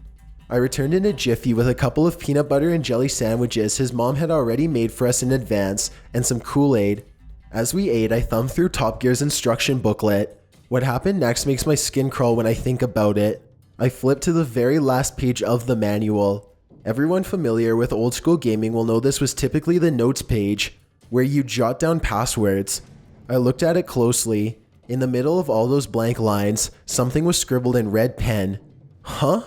I returned in a jiffy with a couple of peanut butter and jelly sandwiches his mom had already made for us in advance, and some Kool-Aid. As we ate, I thumbed through Top Gear's instruction booklet. What happened next makes my skin crawl when I think about it. I flipped to the very last page of the manual. Everyone familiar with old school gaming will know this was typically the notes page, where you jot down passwords. I looked at it closely. In the middle of all those blank lines, something was scribbled in red pen. Huh?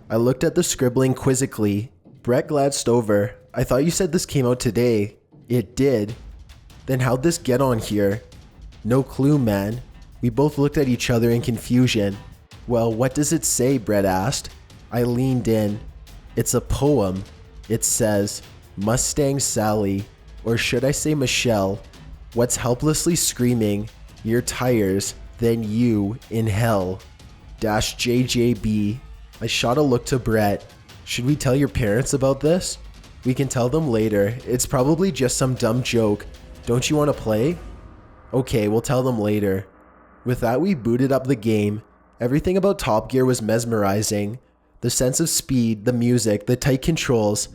I looked at the scribbling quizzically. Brett glanced over. "I thought you said this came out today." "It did." Then how'd this get on here? No clue, man. We both looked at each other in confusion. Well, what does it say? Brett asked. I leaned in. It's a poem. It says, Mustang Sally, or should I say Michelle, what's helplessly screaming, your tires, then you, in hell. -JJB. I shot a look to Brett. Should we tell your parents about this? We can tell them later. It's probably just some dumb joke. Don't you want to play? Okay, we'll tell them later. With that, we booted up the game. Everything about Top Gear was mesmerizing. The sense of speed, the music, the tight controls.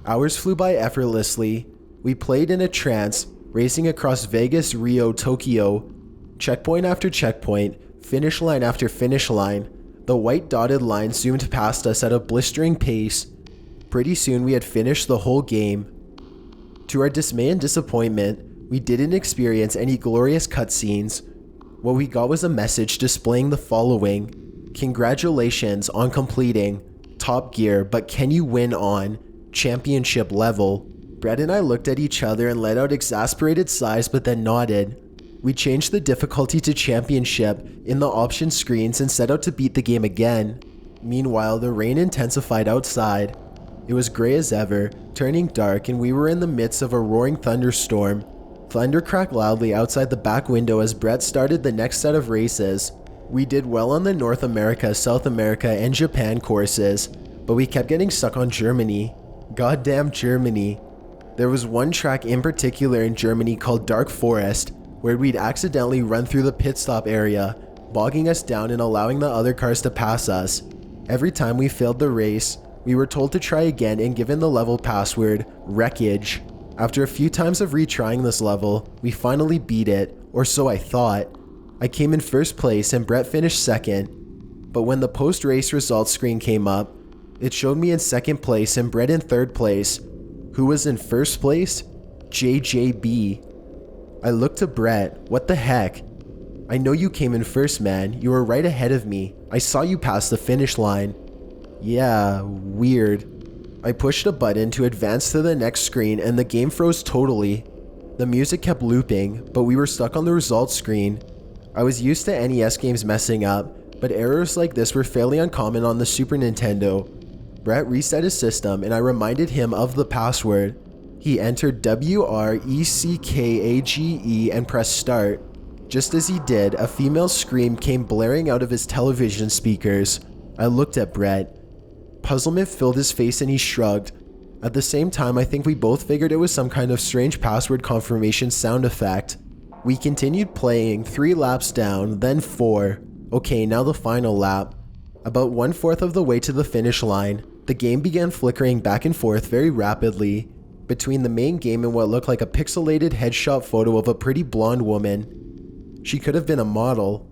Hours flew by effortlessly. We played in a trance, racing across Vegas, Rio, Tokyo. Checkpoint after checkpoint, finish line after finish line. The white dotted line zoomed past us at a blistering pace. Pretty soon we had finished the whole game. To our dismay and disappointment, we didn't experience any glorious cutscenes. What we got was a message displaying the following. Congratulations on completing Top Gear, but can you win on championship level? Brett and I looked at each other and let out exasperated sighs, but then nodded. We changed the difficulty to championship in the option screens and set out to beat the game again. Meanwhile, the rain intensified outside. It was gray as ever, turning dark, and we were in the midst of a roaring thunderstorm. Thunder cracked loudly outside the back window as Brett started the next set of races. We did well on the North America, South America, and Japan courses, but we kept getting stuck on Germany. Goddamn Germany. There was one track in particular in Germany called Dark Forest, where we'd accidentally run through the pit stop area, bogging us down and allowing the other cars to pass us. Every time we failed the race, we were told to try again and given the level password, Wreckage. After a few times of retrying this level, we finally beat it, or so I thought. I came in first place and Brett finished second, but when the post-race results screen came up, it showed me in second place and Brett in third place. Who was in first place? JJB. I looked to Brett. What the heck? I know you came in first, man. You were right ahead of me. I saw you pass the finish line. Yeah, weird. I pushed a button to advance to the next screen and the game froze totally. The music kept looping, but we were stuck on the results screen. I was used to NES games messing up, but errors like this were fairly uncommon on the Super Nintendo. Brett reset his system and I reminded him of the password. He entered WRECKAGE and pressed start. Just as he did, a female scream came blaring out of his television speakers. I looked at Brett. Puzzlement filled his face and he shrugged. At the same time, I think we both figured it was some kind of strange password confirmation sound effect. We continued playing, 3 laps down, then 4. Okay, now the final lap. About 1/4 of the way to the finish line, the game began flickering back and forth very rapidly between the main game and what looked like a pixelated headshot photo of a pretty blonde woman. She could have been a model.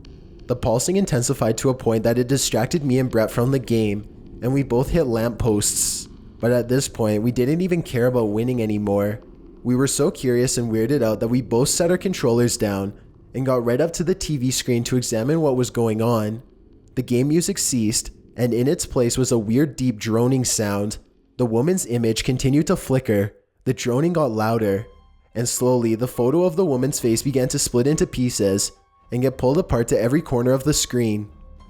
The pulsing intensified to a point that it distracted me and Brett from the game, and we both hit lampposts. But at this point, we didn't even care about winning anymore. We were so curious and weirded out that we both set our controllers down and got right up to the TV screen to examine what was going on. The game music ceased, and in its place was a weird deep droning sound. The woman's image continued to flicker, the droning got louder, and slowly the photo of the woman's face began to split into pieces and get pulled apart to every corner of the screen.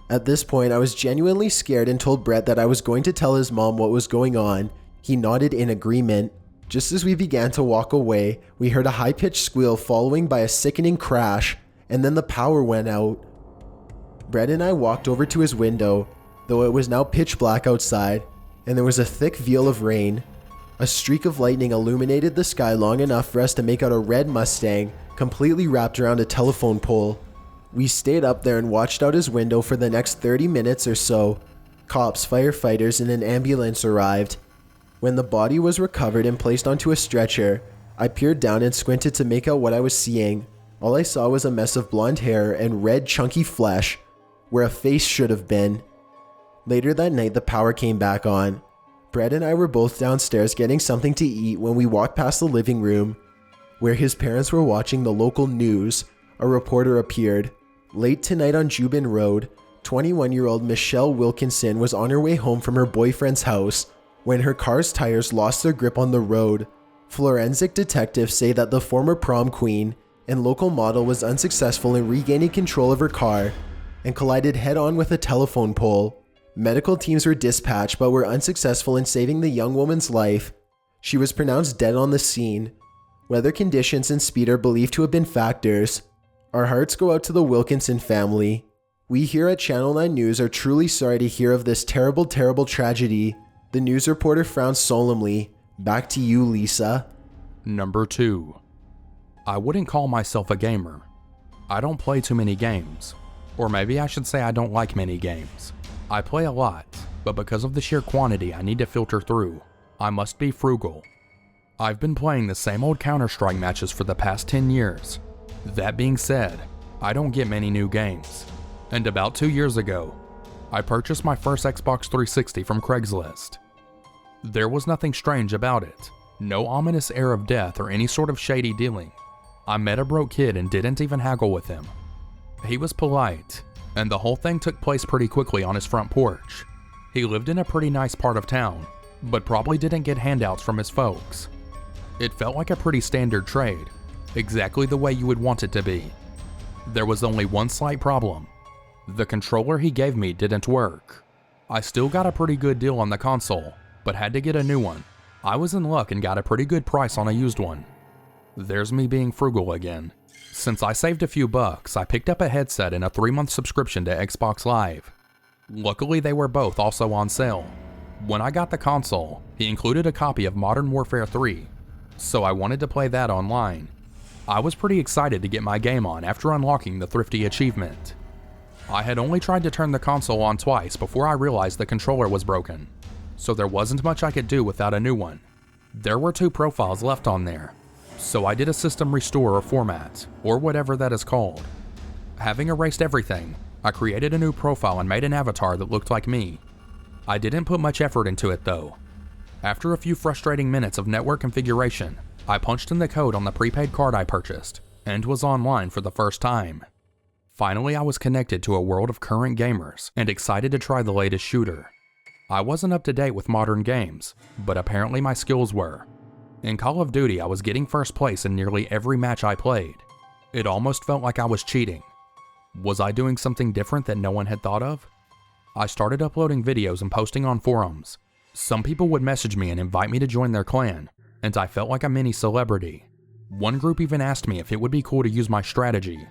At this point, I was genuinely scared and told Brett that I was going to tell his mom what was going on. He nodded in agreement. Just as we began to walk away, we heard a high-pitched squeal following by a sickening crash, and then the power went out. Brett and I walked over to his window, though it was now pitch black outside, and there was a thick veil of rain. A streak of lightning illuminated the sky long enough for us to make out a red Mustang completely wrapped around a telephone pole. We stayed up there and watched out his window for the next 30 minutes or so. Cops, firefighters, and an ambulance arrived. When the body was recovered and placed onto a stretcher, I peered down and squinted to make out what I was seeing. All I saw was a mess of blonde hair and red chunky flesh, where a face should have been. Later that night, the power came back on. Brett and I were both downstairs getting something to eat when we walked past the living room, where his parents were watching the local news. A reporter appeared. Late tonight on Jubin Road, 21-year-old Michelle Wilkinson was on her way home from her boyfriend's house when her car's tires lost their grip on the road. Forensic detectives say that the former prom queen and local model was unsuccessful in regaining control of her car and collided head-on with a telephone pole. Medical teams were dispatched but were unsuccessful in saving the young woman's life. She was pronounced dead on the scene. Weather conditions and speed are believed to have been factors. Our hearts go out to the Wilkinson family. We here at Channel 9 News are truly sorry to hear of this terrible, terrible tragedy. The news reporter frowned solemnly. Back to you, Lisa. Number 2. I wouldn't call myself a gamer. I don't play too many games. Or maybe I should say I don't like many games. I play a lot, but because of the sheer quantity I need to filter through, I must be frugal. I've been playing the same old Counter-Strike matches for the past 10 years. That being said, I don't get many new games. And about 2 years ago, I purchased my first Xbox 360 from Craigslist. There was nothing strange about it. No ominous air of death or any sort of shady dealing. I met a broke kid and didn't even haggle with him. He was polite, and the whole thing took place pretty quickly on his front porch. He lived in a pretty nice part of town, but probably didn't get handouts from his folks. It felt like a pretty standard trade, exactly the way you would want it to be. There was only one slight problem. The controller he gave me didn't work. I still got a pretty good deal on the console, but had to get a new one. I was in luck and got a pretty good price on a used one. There's me being frugal again. Since I saved a few bucks, I picked up a headset and a 3-month subscription to Xbox Live. Luckily, they were both also on sale. When I got the console, he included a copy of Modern Warfare 3, so I wanted to play that online. I was pretty excited to get my game on after unlocking the Thrifty achievement. I had only tried to turn the console on twice before I realized the controller was broken, so there wasn't much I could do without a new one. There were 2 profiles left on there, so I did a system restore or format, or whatever that is called. Having erased everything, I created a new profile and made an avatar that looked like me. I didn't put much effort into it though. After a few frustrating minutes of network configuration, I punched in the code on the prepaid card I purchased, and was online for the first time. Finally, I was connected to a world of current gamers, and excited to try the latest shooter. I wasn't up to date with modern games, but apparently my skills were. In Call of Duty, I was getting first place in nearly every match I played. It almost felt like I was cheating. Was I doing something different that no one had thought of? I started uploading videos and posting on forums. Some people would message me and invite me to join their clan, and I felt like a mini celebrity. One group even asked me if it would be cool to use my strategy.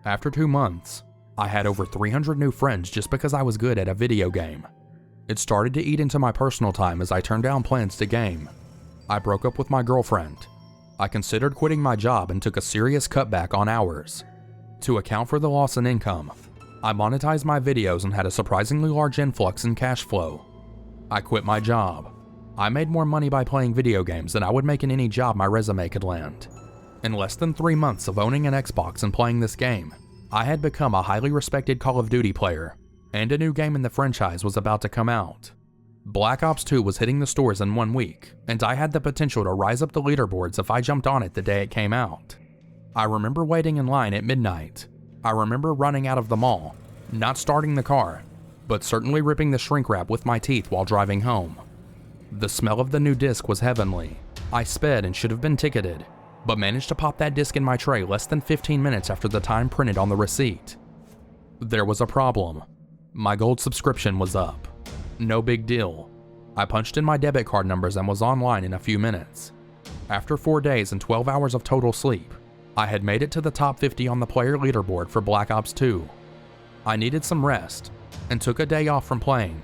After 2 months, I had over 300 new friends just because I was good at a video game. It started to eat into my personal time as I turned down plans to game. I broke up with my girlfriend. I considered quitting my job and took a serious cutback on hours. To account for the loss in income, I monetized my videos and had a surprisingly large influx in cash flow. I quit my job. I made more money by playing video games than I would make in any job my resume could land. In less than 3 months of owning an Xbox and playing this game, I had become a highly respected Call of Duty player, and a new game in the franchise was about to come out. Black Ops 2 was hitting the stores in 1 week, and I had the potential to rise up the leaderboards if I jumped on it the day it came out. I remember waiting in line at midnight. I remember running out of the mall, not starting the car, but certainly ripping the shrink wrap with my teeth while driving home. The smell of the new disc was heavenly. I sped and should have been ticketed, but managed to pop that disc in my tray less than 15 minutes after the time printed on the receipt. There was a problem. My gold subscription was up. No big deal. I punched in my debit card numbers and was online in a few minutes. After 4 days and 12 hours of total sleep, I had made it to the top 50 on the player leaderboard for Black Ops 2. I needed some rest, and took a day off from playing.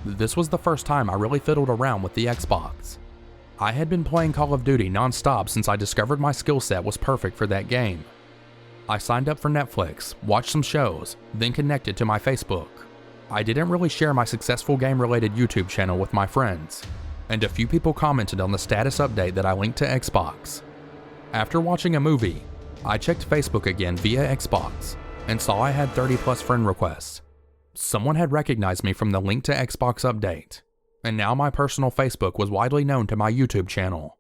This was the first time I really fiddled around with the Xbox. I had been playing Call of Duty non-stop since I discovered my skill set was perfect for that game. I signed up for Netflix, watched some shows, then connected to my Facebook. I didn't really share my successful game-related YouTube channel with my friends, and a few people commented on the status update that I linked to Xbox. After watching a movie, I checked Facebook again via Xbox, and saw I had 30+ friend requests. Someone had recognized me from the link to Xbox update, and now my personal Facebook was widely known to my YouTube channel.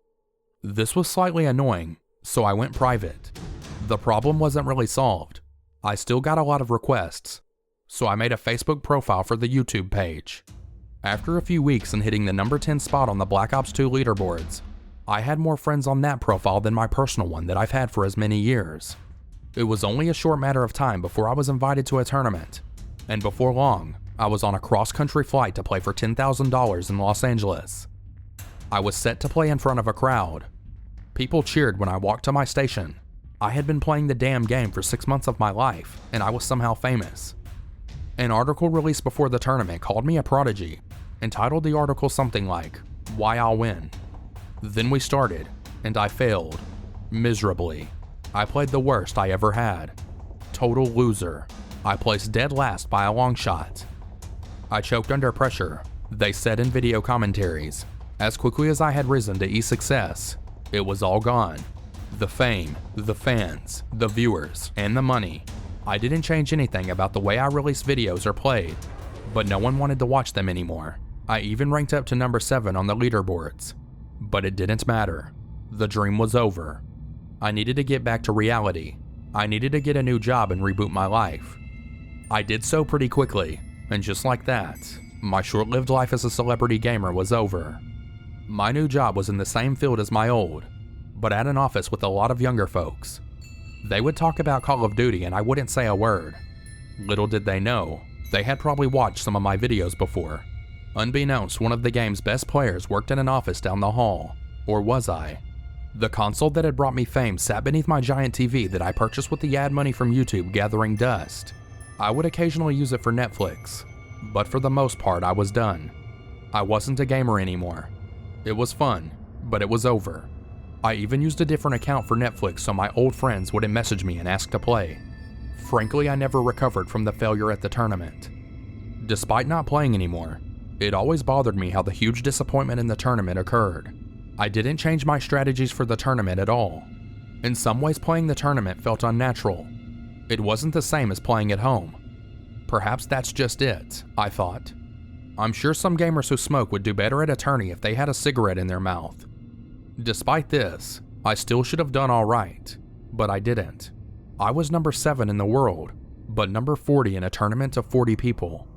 This was slightly annoying, so I went private. The problem wasn't really solved. I still got a lot of requests, so I made a Facebook profile for the YouTube page. After a few weeks and hitting the number 10 spot on the Black Ops 2 leaderboards, I had more friends on that profile than my personal one that I've had for as many years. It was only a short matter of time before I was invited to a tournament, and before long, I was on a cross-country flight to play for $10,000 in Los Angeles. I was set to play in front of a crowd. People cheered when I walked to my station. I had been playing the damn game for 6 months of my life, and I was somehow famous. An article released before the tournament called me a prodigy, and titled the article something like, "Why I'll Win." Then we started, and I failed. Miserably. I played the worst I ever had. Total loser. I placed dead last by a long shot. I choked under pressure, they said in video commentaries. As quickly as I had risen to e-success, it was all gone. The fame, the fans, the viewers, and the money. I didn't change anything about the way I released videos or played, but no one wanted to watch them anymore. I even ranked up to number 7 on the leaderboards. But it didn't matter. The dream was over. I needed to get back to reality. I needed to get a new job and reboot my life. I did so pretty quickly, and just like that, my short-lived life as a celebrity gamer was over. My new job was in the same field as my old, but at an office with a lot of younger folks. They would talk about Call of Duty and I wouldn't say a word. Little did they know, they had probably watched some of my videos before. Unbeknownst, one of the game's best players worked in an office down the hall. Or was I? The console that had brought me fame sat beneath my giant TV that I purchased with the ad money from YouTube gathering dust. I would occasionally use it for Netflix, but for the most part I was done. I wasn't a gamer anymore. It was fun, but it was over. I even used a different account for Netflix so my old friends wouldn't message me and ask to play. Frankly, I never recovered from the failure at the tournament. Despite not playing anymore, it always bothered me how the huge disappointment in the tournament occurred. I didn't change my strategies for the tournament at all. In some ways, playing the tournament felt unnatural. It wasn't the same as playing at home. Perhaps that's just it, I thought. I'm sure some gamers who smoke would do better at a tourney if they had a cigarette in their mouth. Despite this, I still should have done alright, but I didn't. I was number 7 in the world, but number 40 in a tournament of 40 people.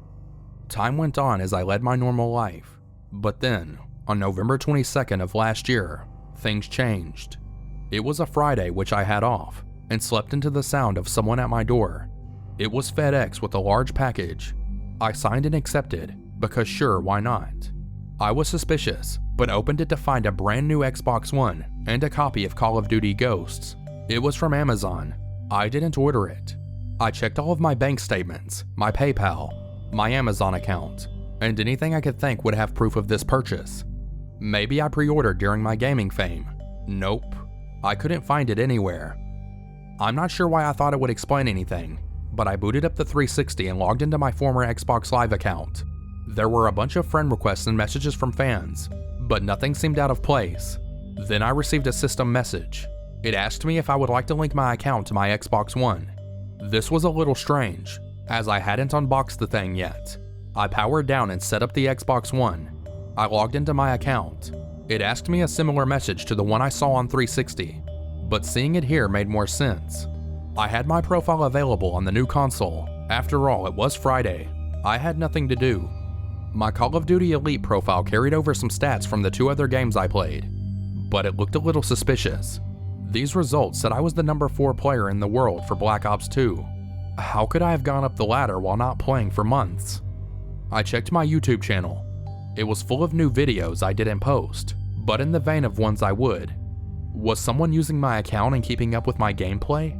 Time went on as I led my normal life, but then, on November 22nd of last year, things changed. It was a Friday which I had off, and slept into the sound of someone at my door. It was FedEx with a large package. I signed and accepted, because sure, why not? I was suspicious, but opened it to find a brand new Xbox One and a copy of Call of Duty Ghosts. It was from Amazon. I didn't order it. I checked all of my bank statements, my PayPal, my Amazon account, and anything I could think would have proof of this purchase. Maybe I pre-ordered during my gaming fame. Nope. I couldn't find it anywhere. I'm not sure why I thought it would explain anything, but I booted up the 360 and logged into my former Xbox Live account. There were a bunch of friend requests and messages from fans, but nothing seemed out of place. Then I received a system message. It asked me if I would like to link my account to my Xbox One. This was a little strange, as I hadn't unboxed the thing yet. I powered down and set up the Xbox One. I logged into my account. It asked me a similar message to the one I saw on 360, but seeing it here made more sense. I had my profile available on the new console. After all, it was Friday. I had nothing to do. My Call of Duty Elite profile carried over some stats from the 2 other games I played, but it looked a little suspicious. These results said I was the number 4 player in the world for Black Ops 2. How could I have gone up the ladder while not playing for months? I checked my YouTube channel. It was full of new videos I didn't post, but in the vein of ones I would. Was someone using my account and keeping up with my gameplay?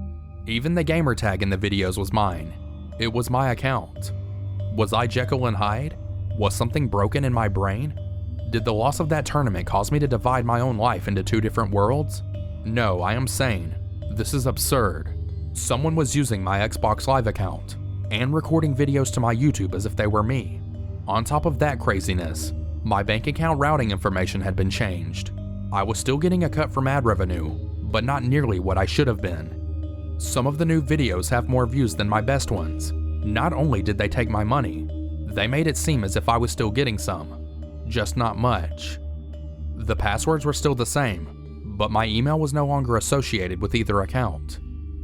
Even the gamer tag in the videos was mine. It was my account. Was I Jekyll and Hyde? Was something broken in my brain? Did the loss of that tournament cause me to divide my own life into 2 different worlds? No, I am sane. This is absurd. Someone was using my Xbox Live account and recording videos to my YouTube as if they were me. On top of that craziness, my bank account routing information had been changed. I was still getting a cut from ad revenue, but not nearly what I should have been. Some of the new videos have more views than my best ones. Not only did they take my money, they made it seem as if I was still getting some, just not much. The passwords were still the same, but my email was no longer associated with either account.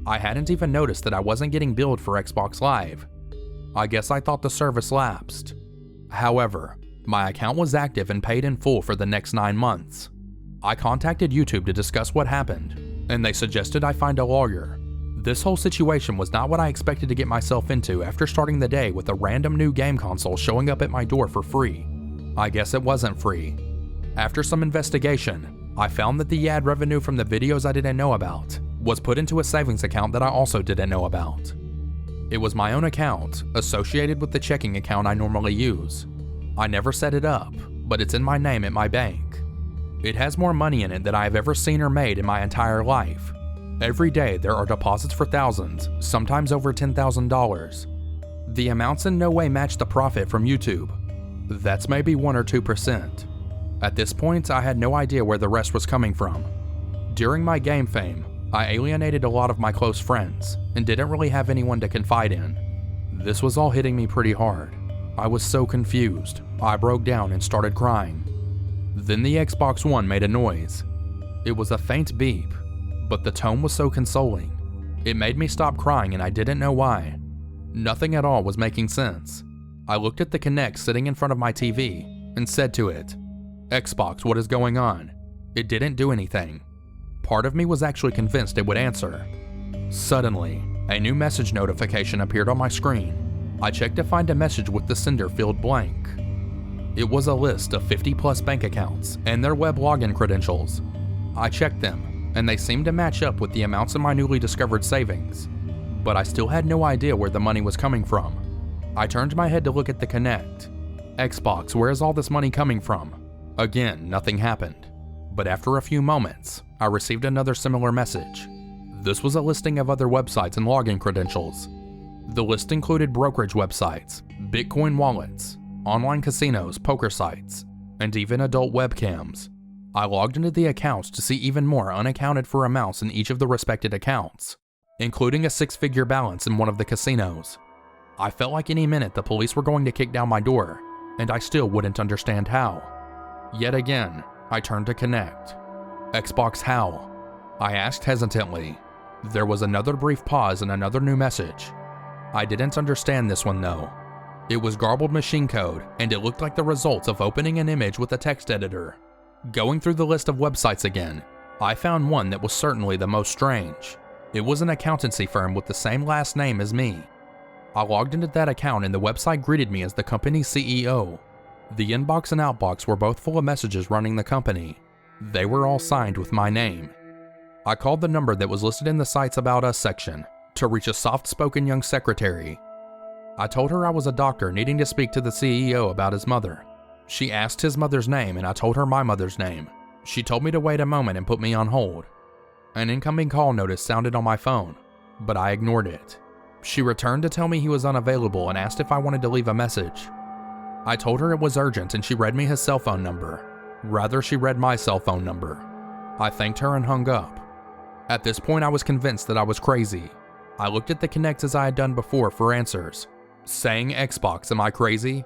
I hadn't even noticed that I wasn't getting billed for Xbox Live. I guess I thought the service lapsed. However, my account was active and paid in full for the next 9 months. I contacted YouTube to discuss what happened, and they suggested I find a lawyer. This whole situation was not what I expected to get myself into after starting the day with a random new game console showing up at my door for free. I guess it wasn't free. After some investigation, I found that the ad revenue from the videos I didn't know about was put into a savings account that I also didn't know about. It was my own account, associated with the checking account I normally use. I never set it up, but it's in my name at my bank. It has more money in it than I have ever seen or made in my entire life. Every day there are deposits for thousands, sometimes over $10,000. The amounts in no way match the profit from YouTube. That's maybe 1 or 2%. At this point, I had no idea where the rest was coming from. During my game fame, I alienated a lot of my close friends and didn't really have anyone to confide in. This was all hitting me pretty hard. I was so confused, I broke down and started crying. Then the Xbox One made a noise. It was a faint beep, but the tone was so consoling. It made me stop crying and I didn't know why. Nothing at all was making sense. I looked at the Kinect sitting in front of my TV and said to it, "Xbox, what is going on?" It didn't do anything. Part of me was actually convinced it would answer. Suddenly, a new message notification appeared on my screen. I checked to find a message with the sender field blank. It was a list of 50+ bank accounts and their web login credentials. I checked them, and they seemed to match up with the amounts in my newly discovered savings. But I still had no idea where the money was coming from. I turned my head to look at the Kinect. "Xbox, where is all this money coming from?" Again, nothing happened. But after a few moments, I received another similar message. This was a listing of other websites and login credentials. The list included brokerage websites, Bitcoin wallets, online casinos, poker sites, and even adult webcams. I logged into the accounts to see even more unaccounted for amounts in each of the respected accounts, including a 6-figure balance in one of the casinos. I felt like any minute the police were going to kick down my door, and I still wouldn't understand how. Yet again, I turned to Kinect. "Xbox, how?" I asked hesitantly. There was another brief pause and another new message. I didn't understand this one though. It was garbled machine code, and it looked like the results of opening an image with a text editor. Going through the list of websites again, I found one that was certainly the most strange. It was an accountancy firm with the same last name as me. I logged into that account and the website greeted me as the company's CEO. The inbox and outbox were both full of messages running the company. They were all signed with my name. I called the number that was listed in the site's About Us section to reach a soft-spoken young secretary. I told her I was a doctor needing to speak to the CEO about his mother. She asked his mother's name and I told her my mother's name. She told me to wait a moment and put me on hold. An incoming call notice sounded on my phone, but I ignored it. She returned to tell me he was unavailable and asked if I wanted to leave a message. I told her it was urgent and she read me his cell phone number. Rather, she read my cell phone number. I thanked her and hung up. At this point, I was convinced that I was crazy. I looked at the Kinect as I had done before for answers. Saying "Xbox, am I crazy?"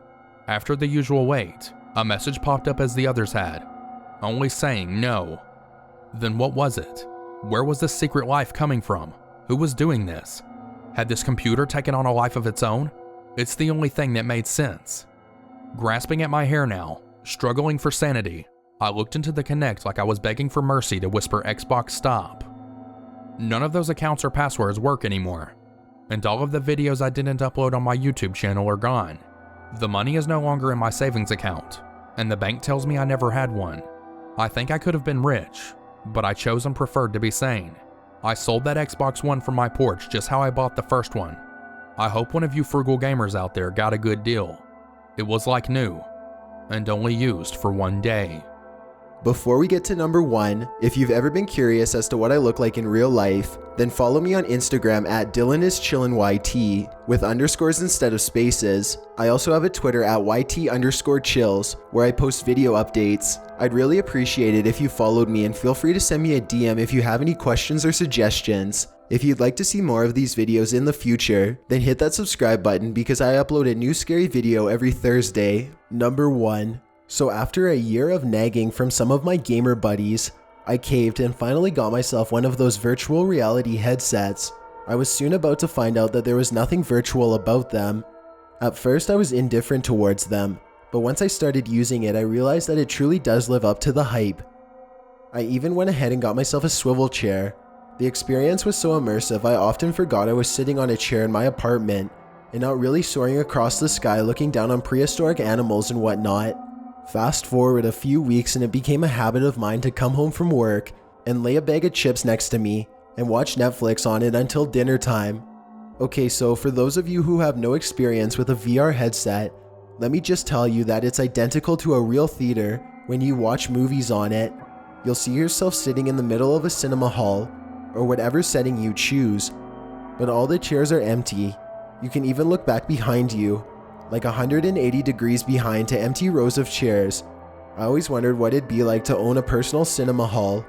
After the usual wait, a message popped up as the others had, only saying no. Then what was it? Where was this secret life coming from? Who was doing this? Had this computer taken on a life of its own? It's the only thing that made sense. Grasping at my hair now, struggling for sanity, I looked into the Kinect like I was begging for mercy to whisper "Xbox, stop." None of those accounts or passwords work anymore, and all of the videos I didn't upload on my YouTube channel are gone. The money is no longer in my savings account, and the bank tells me I never had one. I think I could have been rich, but I chose and preferred to be sane. I sold that Xbox One from my porch just how I bought the first one. I hope one of you frugal gamers out there got a good deal. It was like new, and only used for one day. Before we get to number 1, if you've ever been curious as to what I look like in real life, then follow me on Instagram at DylanIsChillinYT with underscores instead of spaces. I also have a Twitter at YT_chills where I post video updates. I'd really appreciate it if you followed me, and feel free to send me a DM if you have any questions or suggestions. If you'd like to see more of these videos in the future, then hit that subscribe button because I upload a new scary video every Thursday. Number 1. So after a year of nagging from some of my gamer buddies, I caved and finally got myself one of those virtual reality headsets. I was soon about to find out that there was nothing virtual about them. At first I was indifferent towards them, but once I started using it I realized that it truly does live up to the hype. I even went ahead and got myself a swivel chair. The experience was so immersive I often forgot I was sitting on a chair in my apartment and not really soaring across the sky looking down on prehistoric animals and whatnot. Fast forward a few weeks and it became a habit of mine to come home from work and lay a bag of chips next to me and watch Netflix on it until dinner time. Okay, so for those of you who have no experience with a VR headset, let me just tell you that it's identical to a real theater when you watch movies on it. You'll see yourself sitting in the middle of a cinema hall, or whatever setting you choose, but all the chairs are empty. You can even look back behind you, like 180 degrees behind to empty rows of chairs. I always wondered what it'd be like to own a personal cinema hall,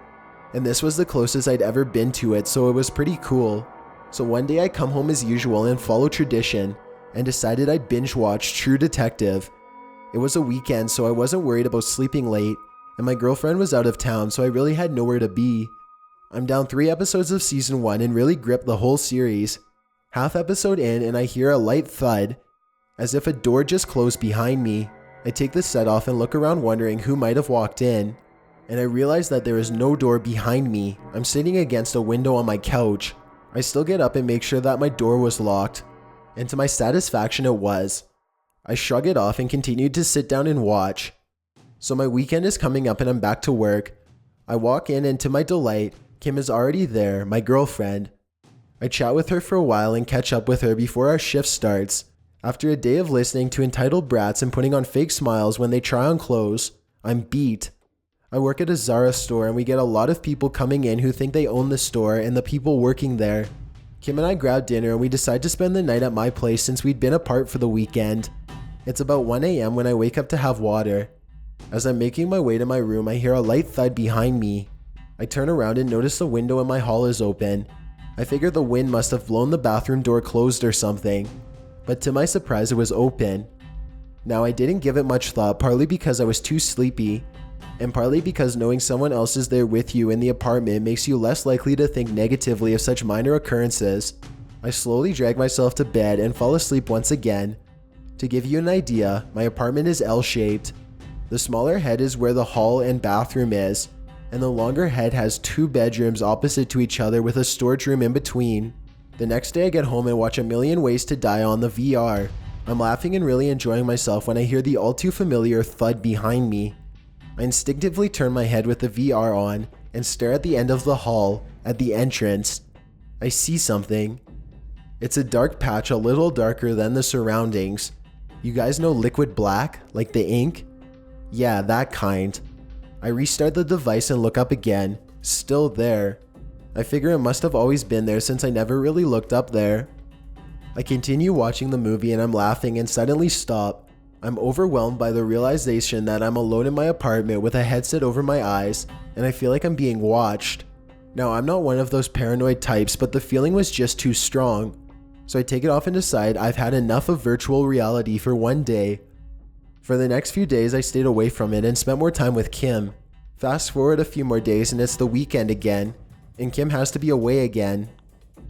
and this was the closest I'd ever been to it, so it was pretty cool. So one day I come home as usual and follow tradition, and decided I'd binge watch True Detective. It was a weekend, so I wasn't worried about sleeping late, and my girlfriend was out of town, so I really had nowhere to be. I'm down 3 episodes of season 1 and really gripped the whole series. Half episode in and I hear a light thud, as if a door just closed behind me. I take the set off and look around wondering who might have walked in, and I realize that there is no door behind me. I'm sitting against a window on my couch. I still get up and make sure that my door was locked, and to my satisfaction it was. I shrug it off and continued to sit down and watch. So my weekend is coming up and I'm back to work. I walk in and to my delight, Kim is already there, my girlfriend. I chat with her for a while and catch up with her before our shift starts. After a day of listening to entitled brats and putting on fake smiles when they try on clothes, I'm beat. I work at a Zara store and we get a lot of people coming in who think they own the store and the people working there. Kim and I grab dinner and we decide to spend the night at my place since we'd been apart for the weekend. It's about 1 a.m. when I wake up to have water. As I'm making my way to my room, I hear a light thud behind me. I turn around and notice the window in my hall is open. I figure the wind must have blown the bathroom door closed or something, but to my surprise it was open. Now I didn't give it much thought, partly because I was too sleepy, and partly because knowing someone else is there with you in the apartment makes you less likely to think negatively of such minor occurrences. I slowly drag myself to bed and fall asleep once again. To give you an idea, my apartment is L-shaped. The smaller head is where the hall and bathroom is, and the longer head has 2 bedrooms opposite to each other with a storage room in between. The next day I get home and watch A Million Ways to Die on the VR. I'm laughing and really enjoying myself when I hear the all too familiar thud behind me. I instinctively turn my head with the VR on and stare at the end of the hall, at the entrance. I see something. It's a dark patch a little darker than the surroundings. You guys know liquid black, like the ink? Yeah, that kind. I restart the device and look up again. Still there. I figure it must have always been there since I never really looked up there. I continue watching the movie and I'm laughing and suddenly stop. I'm overwhelmed by the realization that I'm alone in my apartment with a headset over my eyes and I feel like I'm being watched. Now, I'm not one of those paranoid types, but the feeling was just too strong. So I take it off and decide I've had enough of virtual reality for one day. For the next few days, I stayed away from it and spent more time with Kim. Fast forward a few more days and it's the weekend again, and Kim has to be away again.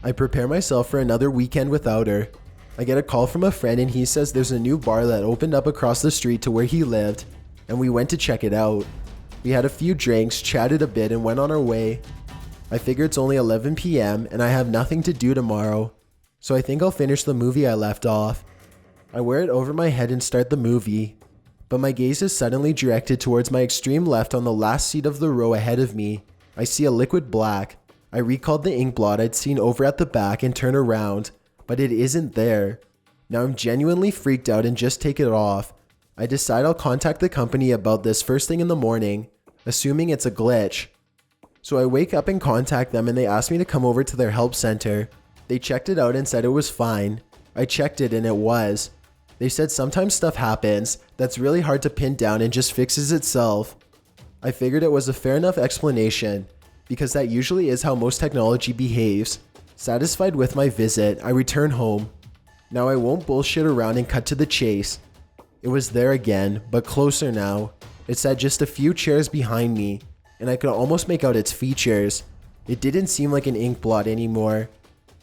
I prepare myself for another weekend without her. I get a call from a friend and he says there's a new bar that opened up across the street to where he lived, and we went to check it out. We had a few drinks, chatted a bit, and went on our way. I figure it's only 11 p.m. and I have nothing to do tomorrow, so I think I'll finish the movie I left off. I wear it over my head and start the movie, but my gaze is suddenly directed towards my extreme left on the last seat of the row ahead of me. I see a liquid black. I recalled the ink blot I'd seen over at the back and turn around, but it isn't there. Now I'm genuinely freaked out and just take it off. I decide I'll contact the company about this first thing in the morning, assuming it's a glitch. So I wake up and contact them and they ask me to come over to their help center. They checked it out and said it was fine. I checked it and it was. They said sometimes stuff happens that's really hard to pin down and just fixes itself. I figured it was a fair enough explanation, because that usually is how most technology behaves. Satisfied with my visit, I return home. Now I won't bullshit around and cut to the chase. It was there again, but closer now. It sat just a few chairs behind me, and I could almost make out its features. It didn't seem like an ink blot anymore.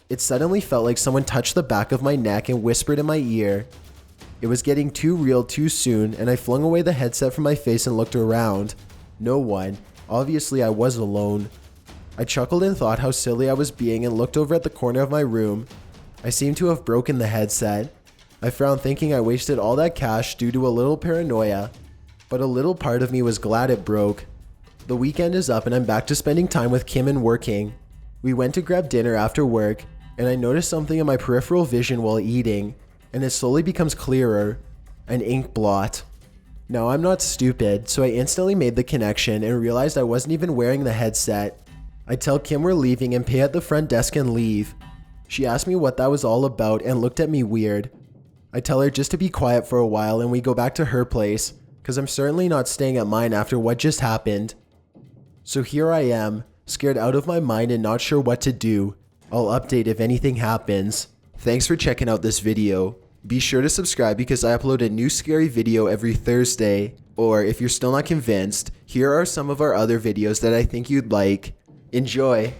It suddenly felt like someone touched the back of my neck and whispered in my ear. It was getting too real too soon, and I flung away the headset from my face and looked around. No one. Obviously, I was alone. I chuckled and thought how silly I was being and looked over at the corner of my room. I seemed to have broken the headset. I frowned thinking I wasted all that cash due to a little paranoia, but a little part of me was glad it broke. The weekend is up and I'm back to spending time with Kim and working. We went to grab dinner after work, and I noticed something in my peripheral vision while eating, and it slowly becomes clearer. An ink blot. Now, I'm not stupid, so I instantly made the connection and realized I wasn't even wearing the headset. I tell Kim we're leaving and pay at the front desk and leave. She asked me what that was all about and looked at me weird. I tell her just to be quiet for a while and we go back to her place, because I'm certainly not staying at mine after what just happened. So here I am, scared out of my mind and not sure what to do. I'll update if anything happens. Thanks for checking out this video. Be sure to subscribe because I upload a new scary video every Thursday. Or if you're still not convinced, here are some of our other videos that I think you'd like. Enjoy!